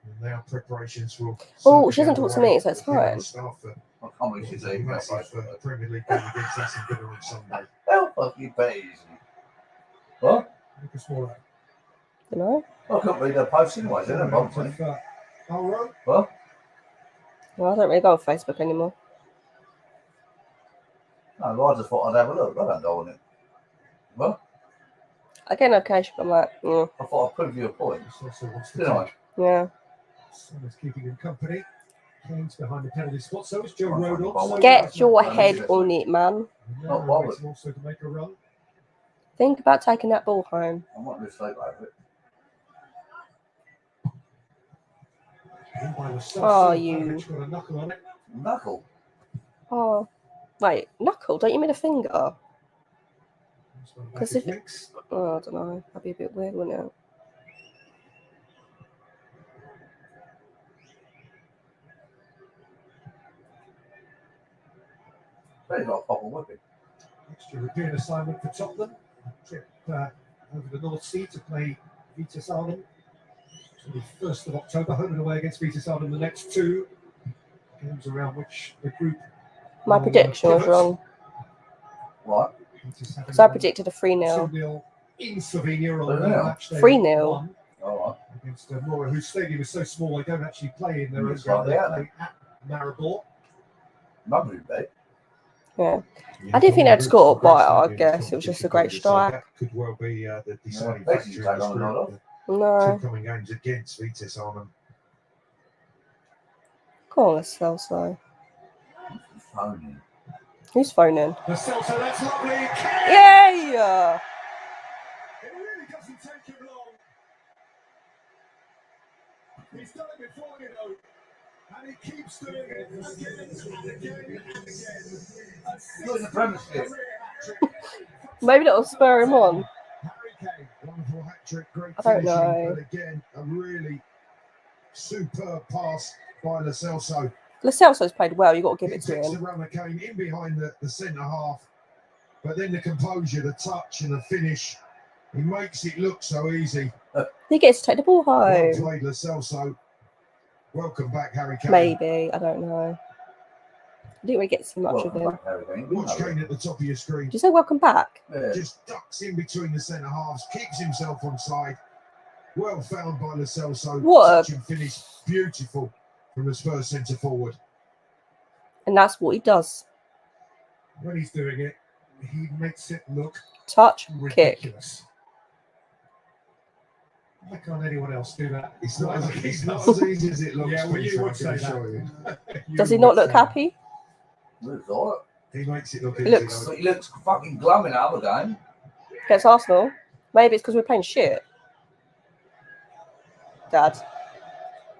And now preparations will. Oh, she doesn't talk to me, so it's fine. I can't believe she's saying that. For the Premier League game against Aston Villa on Sunday. How fucking bad is he? What? Lucas Moura. You know? I can't believe they're posting anyway. They don't bother me. What? Well, I don't really go on Facebook anymore. No, I just thought I'd have a look. I don't go on it. What? Again, occasionally, I'm like, I thought I'd prove you a point. Didn't I? Yeah. Someone's keeping him company. Kane's behind the penalty spot. So is Joe Rodon. Get your head on it, man. Not bothered. Also to make a run. Think about taking that ball home. I might lose sleep over it. Oh, you. Got a knuckle on it. Knuckle? Oh, wait, knuckle? Don't you mean a finger? Because if oh, I don't know, that'd be a bit weird, wouldn't it? Very got a pop and whipping. Next European assignment for Tottenham. Trip over the North Sea to play Vitesse Arnhem. 21st of October, home and away against Vitesse Arnhem. The next two games around which the group. My prediction was wrong. What? Because I predicted a 3-0. 2-0 in Slovenia on the match day 3-0. All right. Against MURA, whose stadium is so small they don't actually play in their own It's ground. like They that, play at Maribor. Lovely, babe. Yeah. I didn't think they'd score, but I guess it was just a great strike. That could well be the deciding Yeah, factor in this group. No. Two coming games against Vitesse Arnhem. Go on, let's sell so. Phoning. Who's phoning? Celso, that's lovely. Yay! It really doesn't take him long. He's done it before, you know. And he keeps doing it again and again and again. Not in the Premiership. Maybe that'll spur him on. Harry Kane, wonderful hat trick, great I don't finishing, know. but again, a really superb pass by Lo Celso. Lo Celso's played well, you've got to give it to The him. runner came in behind the centre half, but then the composure, the touch, and the finish, he makes it look so easy. He gets to take the ball Well home. played, Lo Celso. Welcome back, Harry Kane. Maybe, I don't know. I didn't really get to see much of him. Watch Kane at the top of your screen. Did you say welcome back? Yeah. Just ducks in between the centre halves, keeps himself on side. Well found by Lo Celso. What Touch and finish, beautiful from the Spurs centre forward. And that's what he does. When he's doing it, he makes it look Touch, kick. ridiculous. Why can't anyone else do that? It's not as easy as it looks. Yeah, well, you Peter, would I say can that. assure you. Does he not look happy? Looks all He makes it look He easy. looks- though. right. He looks fucking glum in the other game. Against Arsenal? Maybe it's because we're playing shit. Dad.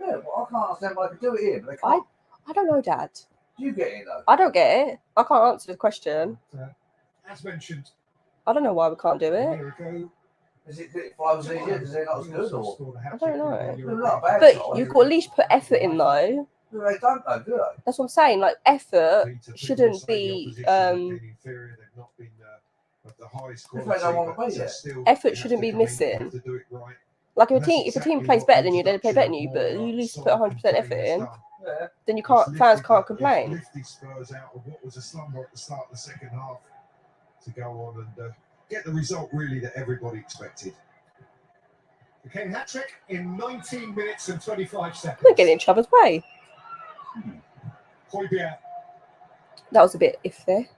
Yeah, well, I can't understand why they do it here, but they can't. I don't know, Dad. Do you get it though? I don't get it. I can't answer the question. As mentioned I don't know why we can't do a it. year ago, Is it if I was easier because they're not as he good also or? scored a I hat-trick don't in know. the They're European not bad. But side. you've got to at least put effort in, though. No, they don't though, do they? That's what I'm saying. Like, effort Peter, people shouldn't say the be. opposition have been inferior, they've not been of the highest If they quality. don't want to but, play it. still, Effort you have shouldn't to be come in, you missing. have to do it right. Like, And if a that's team exactly plays what better than you, they play introduction better than you, of but more you at least put solid 100% effort playing has in. done. Yeah. Then you It's can't. Fans lifted can't the- complain. It's lifted Spurs out of what was a slumber at the start of the second half to go on and get the result really that everybody expected. the Kane hat-trick in 19 minutes and 25 seconds. We're getting in each other's way. Højbjerg That was a bit iffy.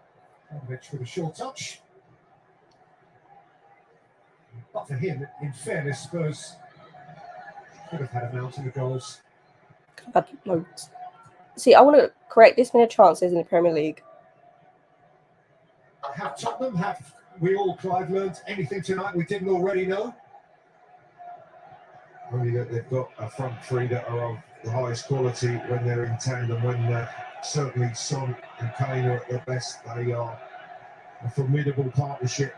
with a short touch. But for him, in fairness, Spurs could have had a mountain of goals. Had loads. See, I want to correct this many chances in the Premier League. Have Tottenham, have we all, Clive, learned anything tonight we didn't already know? Only that they've got a front three that are of the highest quality when they're in tandem. When certainly Son and Kane are at their best, they are a formidable partnership.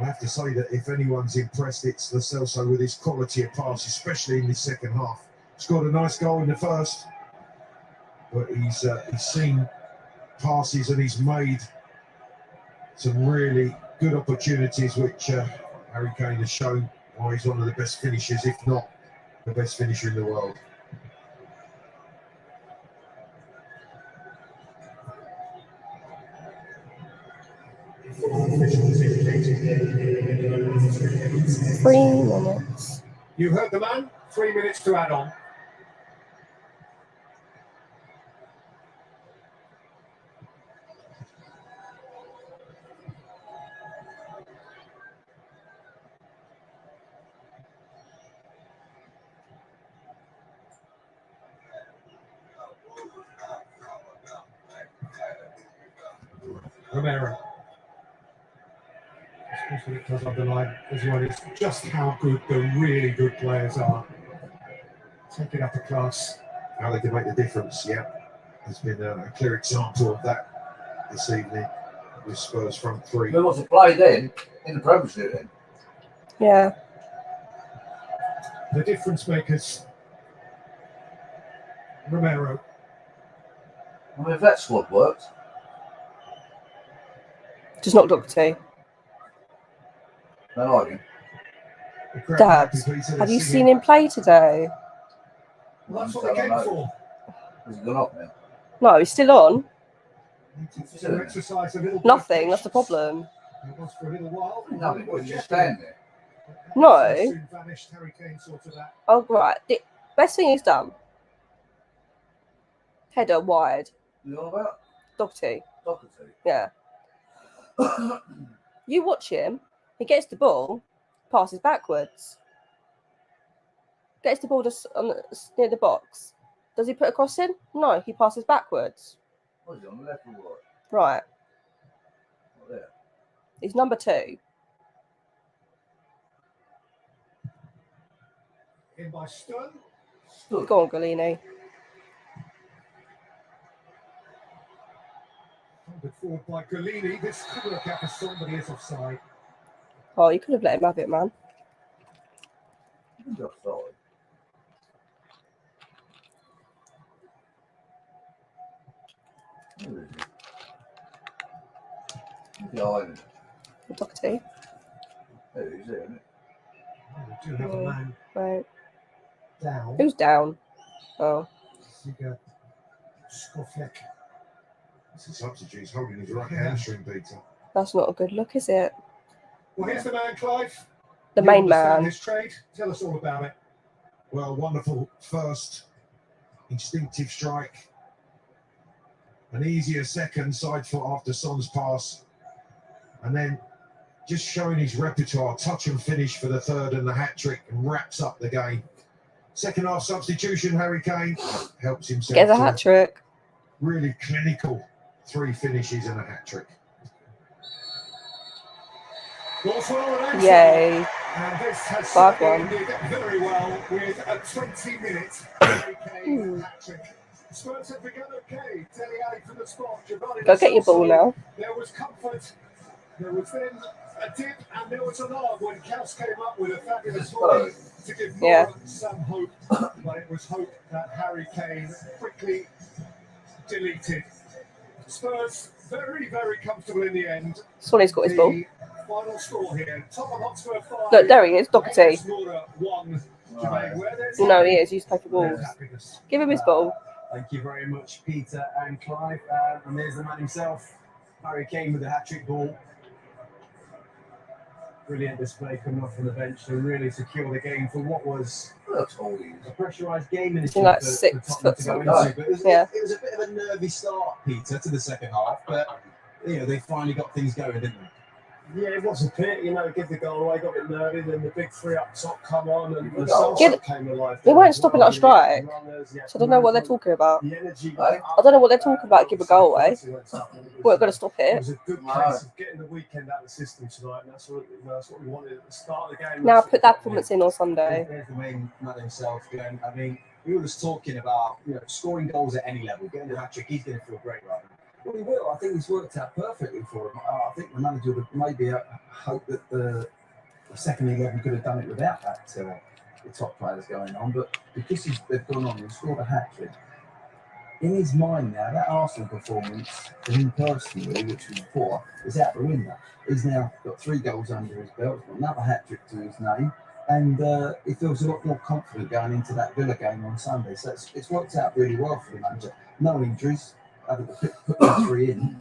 I have to say that if anyone's impressed, it's Lo Celso with his quality of pass, especially in the second half. Scored a nice goal in the first, but he's seen passes and he's made some really good opportunities, which Harry Kane has shown why he's one of the best finishers, if not the best finisher in the world. Officials indicating 3 minutes. You heard the man. 3 minutes to add on. Romero. Especially it does underline as well is just how good the really good players are. taking up a class. How they can make the difference, yeah. There's been a clear example of that this evening with Spurs front three. Who wants to play then in the Premiership then? Yeah. The difference makers. Romero. I mean, if that squad works. Just not Doherty. I like him. Dad, have you seen him play today? Well, that's what they came for. Has he gone off now? No, he's still on. To exercise a little Nothing, that's the problem. It was for a little while. Nothing, what, you just stand there? No. Soon vanished. Harry Kane sorted that. Oh, right. The best thing he's done. Header wide. You know about? Doherty. Doherty. Yeah. You watch him. He gets the ball, passes backwards. Gets the ball just near the box. Does he put a cross in? No, he passes backwards. What is he, on the left or right? Right. Not there. He's number 2. In by Stern. Go on, Galini. Funded forward by Galini. This could work out for somebody is offside. Oh, you could have let him have it, man. He's offside. Who is he? He's behind him. Doherty. There he's there, isn't it? Oh, we do have a man Right. down. Who's down? Oh. Ziga Skofek. It's a substitute. He's holding his right hamstring, Peter. That's not a good look, is it? Well, here's the man, Clive. The You main understand man. his trade. Tell us all about it. Well, wonderful first instinctive strike. An easier second side foot after Son's pass. And then just showing his repertoire, touch and finish for the third and the hat-trick, and wraps up the game. Second half substitution, Harry Kane helps himself. Gets a to hat-trick. Really clinical 3 finishes and a hat-trick. Yay. And this has 5-1. ended very well with a 20-minute Harry Kane hat-trick. Spurs have begun okay. Dele Alli from the spot. Giovanni Go get your ball now. There was comfort. There was then a dip and there was a nod when Kaus came up with a fabulous volley to give MURA some hope. But it was hope that Harry Kane quickly deleted. Spurs very, very comfortable in the end. Sonny's got his ball. Final score here. Tottenham Hotspur 5. Look, there he is, Doherty. MURA 1. Jermaine, where there's No, he is. He's playing for Wolves. Give him his ball. Thank you very much, Peter and Clive. And there's the man himself, Harry Kane with a hat-trick ball. Brilliant display coming off from the bench to really secure the game for what was a pressurised game in the like 6 foot to go something. into. But it was a bit of a nervy start, Peter, to the second half. But you know, they finally got things going, didn't they? Yeah, it was a pit, give the goal away, got a bit nervy, then the big 3 up top come on and the Solskjaer came alive. They weren't stopping that strike. So I don't know what they're talking about. I don't know what they're talking about, give a goal away. We're going to stop It it. was a good case of getting the weekend out of the system tonight, and that's what we wanted at the start of the game. Now put that performance in on Sunday. There's the main man himself, Glenn. I mean, we were just talking about scoring goals at any level, getting the hat-trick. He's going to feel great right now. Well, he will. I think he's worked out perfectly for him. I think the manager would maybe hope that the second 11 could have done it without that the top players going on. But because they've gone on and scored a hat-trick, in his mind now, that Arsenal performance for him personally, which was poor, is out the window. He's now got 3 goals under his belt, got another hat-trick to his name, and he feels a lot more confident going into that Villa game on Sunday. So it's worked out really well for the manager. No injuries. Having to put the 3 in,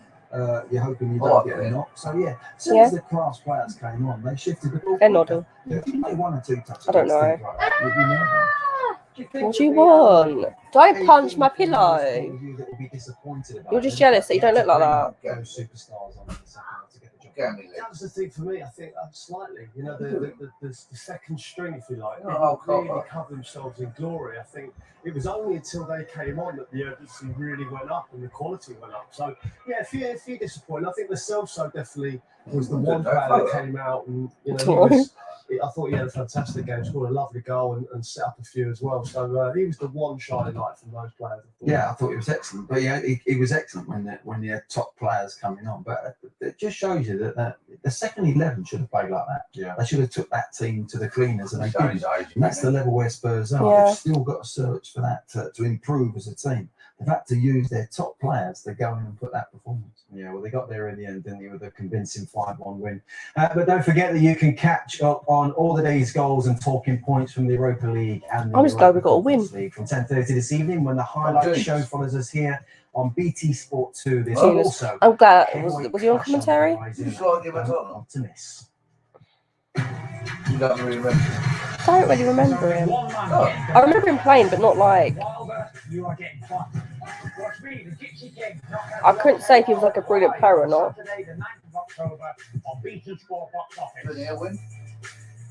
you're hoping you don't get a knock. So yeah, as soon as the class players came on, they shifted the ball. They're nodding. If you made 1 or 2 touches, I don't know. things like that, you'd be nervous. What do you want? Don't punch my pillow. You that will be disappointed about You're just jealous that you don't look like that. those superstars on in the second half to get the job. That was the thing for me. I think slightly, the second string, if you like, Oh, didn't really cover themselves in glory. I think it was only until they came on that the urgency really went up and the quality went up. So yeah, a few disappointed. I think the Celso definitely was the one player that came out and I thought he had a fantastic game, scored a lovely goal and set up a few as well. So he was the one shining light from those players. Yeah, I thought he was excellent. But yeah, he was excellent when he had top players coming on. But it just shows you that the second 11 should have played like that. Yeah. They should have took that team to the cleaners, and they Showing didn't. his age, And that's the level where Spurs are. Yeah. They've still got to search for that to improve as a team. They've had to use their top players to go in and put that performance. Yeah, well, they got there in the end, didn't they, with a convincing 5-1 win. But don't forget that you can catch up on all the day's goals and talking points from the Europa League and the I'm just glad we Europa got a win. Conference League from 10:30 this evening when the highlight show follows us here on BT Sport 2. This Genius. also. I'm glad. Was he on commentary? To miss. You don't really remember. I don't really remember him. I remember him playing, but not like. I couldn't say if he was like a brilliant player or not.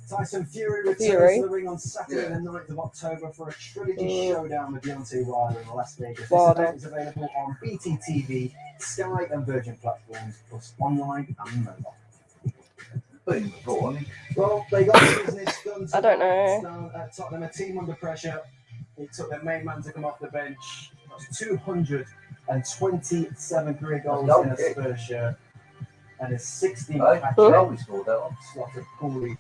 Tyson Fury returns to the ring on Saturday, the 9th of October for a trilogy showdown with Deontay Wilder in Las Vegas. This event is available on BT TV, Sky and Virgin platforms, plus online and mobile. Well, they got the business done. I don't know. Tottenham, a team under pressure. It took their main man to come off the bench. That's 227 career goals in a Spurs shirt. And his 16th hat trick.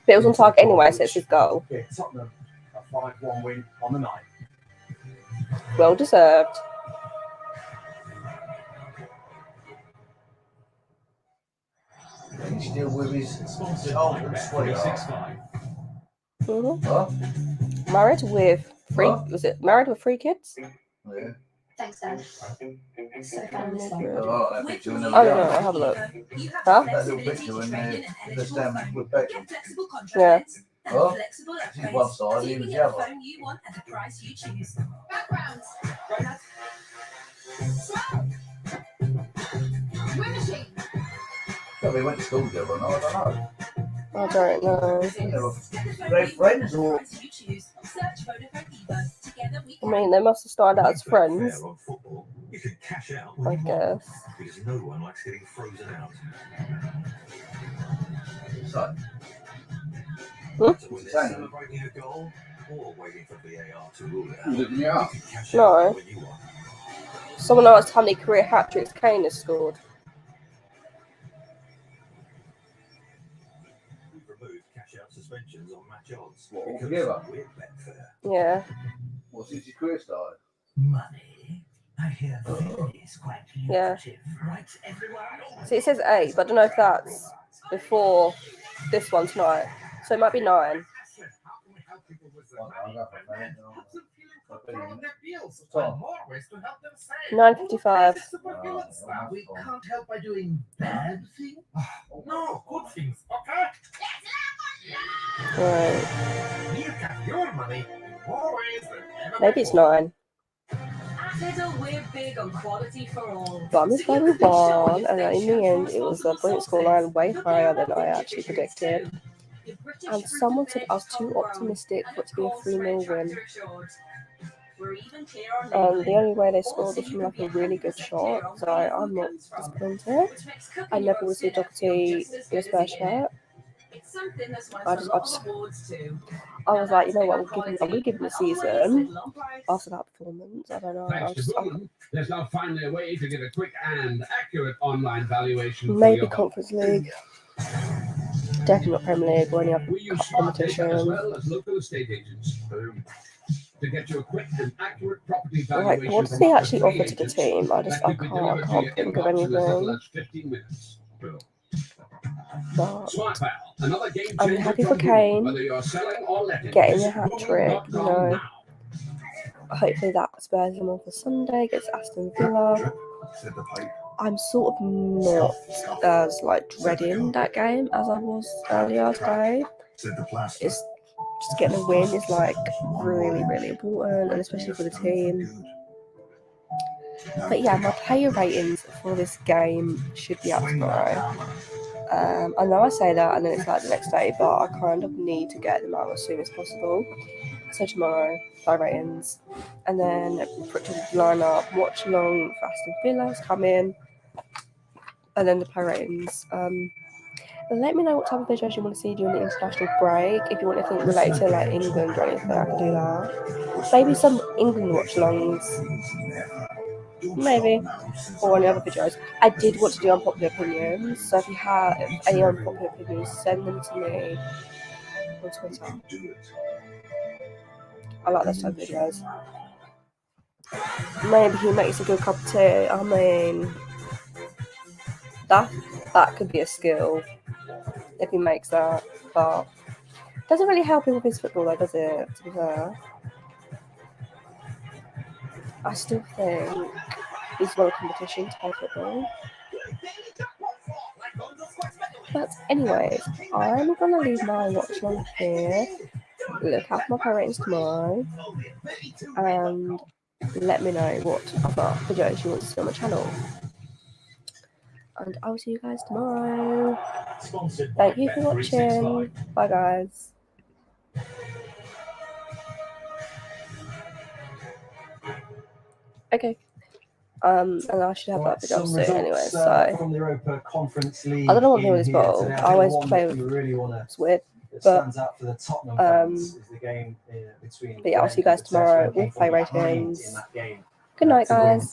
But it was on target anyway, so it's his goal. Yeah, Tottenham, a 5-1 win on the night. Well deserved. He's still with his old sweetheart. Married with three. Was it married with 3 kids? Yeah. Thanks, Dad. So family Oh, that picture when they I were don't know. young. I'll have a look. That Huh? little picture when they're standing with Beckham. Yeah. Oh, she's one side, he was the other. You want at the price you choose. Well, they went to school together, and I don't know. I don't know. They're friends or. I mean, they must have started out as friends. You can cash out I when you want, guess. because no one likes getting frozen out. So. Celebrating a goal or waiting for VAR to rule it out. Looking it up. You can cash out No. when you want. Someone asked how many career hat tricks Kane has scored. We've removed cash out suspensions on match odds. What, because altogether? we're Betfair. Yeah. Well, since his career started. Money. I hear is quite Yeah. right, everyone? See, it says 8, but I don't know if that's before this one tonight. So it might be 9. 9:55. We can't help by doing bad things. No, good things, okay? Right. You got your money more ways than ever. Maybe it's 9. Little, we're big on quality for all. But I'm just glad we won, and then in the end, it was a brilliant scoreline, way higher than I actually predicted. And someone said I was too optimistic for it to be a 3-0 win. And the only way they scored was from like a really good shot, so I'm not disappointed. I never would see Doherty in a Spurs shirt. I was like, you know what, I'm going to give him a season after that performance. I don't know. There's now finally a way to get a quick and accurate online valuation. Maybe Conference League. Definitely not Premier League or any other competition. As well as local estate agents. To get you a quick and accurate property valuation. Like, what does he actually offer to the team? I can't think of anything. 15 minutes. But Another game I'm changer happy for from Kane whether you're selling or letting. getting a hat trick, you know. Hopefully that spurs him on for Sunday, gets Aston Villa. I'm sort of not as like dreading that game as I was earlier today. It's just getting a win is like really, really important, and especially for the team. But yeah, my player ratings for this game should be out tomorrow. I know I say that and then it's like the next day, but I kind of need to get them out as soon as possible. So tomorrow, player ratings, and then predicted lineup, watch along for Aston Villa's come in, and then the player ratings. Let me know what type of videos you want to see during the international break. If you want anything related to like England or anything, I can do that. Maybe some England watch-alongs. Maybe. Or any other videos. I did want to do unpopular opinions, so if you have any unpopular opinions, send them to me on Twitter. I like those type of videos. Maybe he makes a good cup of tea. I mean, that could be a skill if he makes that, but doesn't really help him with his football though, does it? To be fair, I still think he's well competition to play football. But anyways, I'm gonna leave my watch on here. Look out for my power ratings tomorrow, and let me know what other videos you want to see on my channel. And I'll see you guys tomorrow. Thank you for watching. Bye guys. Okay. And I should have that video soon anyway, so from the Europa Conference League I don't know what to do with this bottle. I always play with it's weird. But out for the Tottenham fans is the game between but yeah, I'll see you guys tomorrow. We'll play ratings. Good night guys.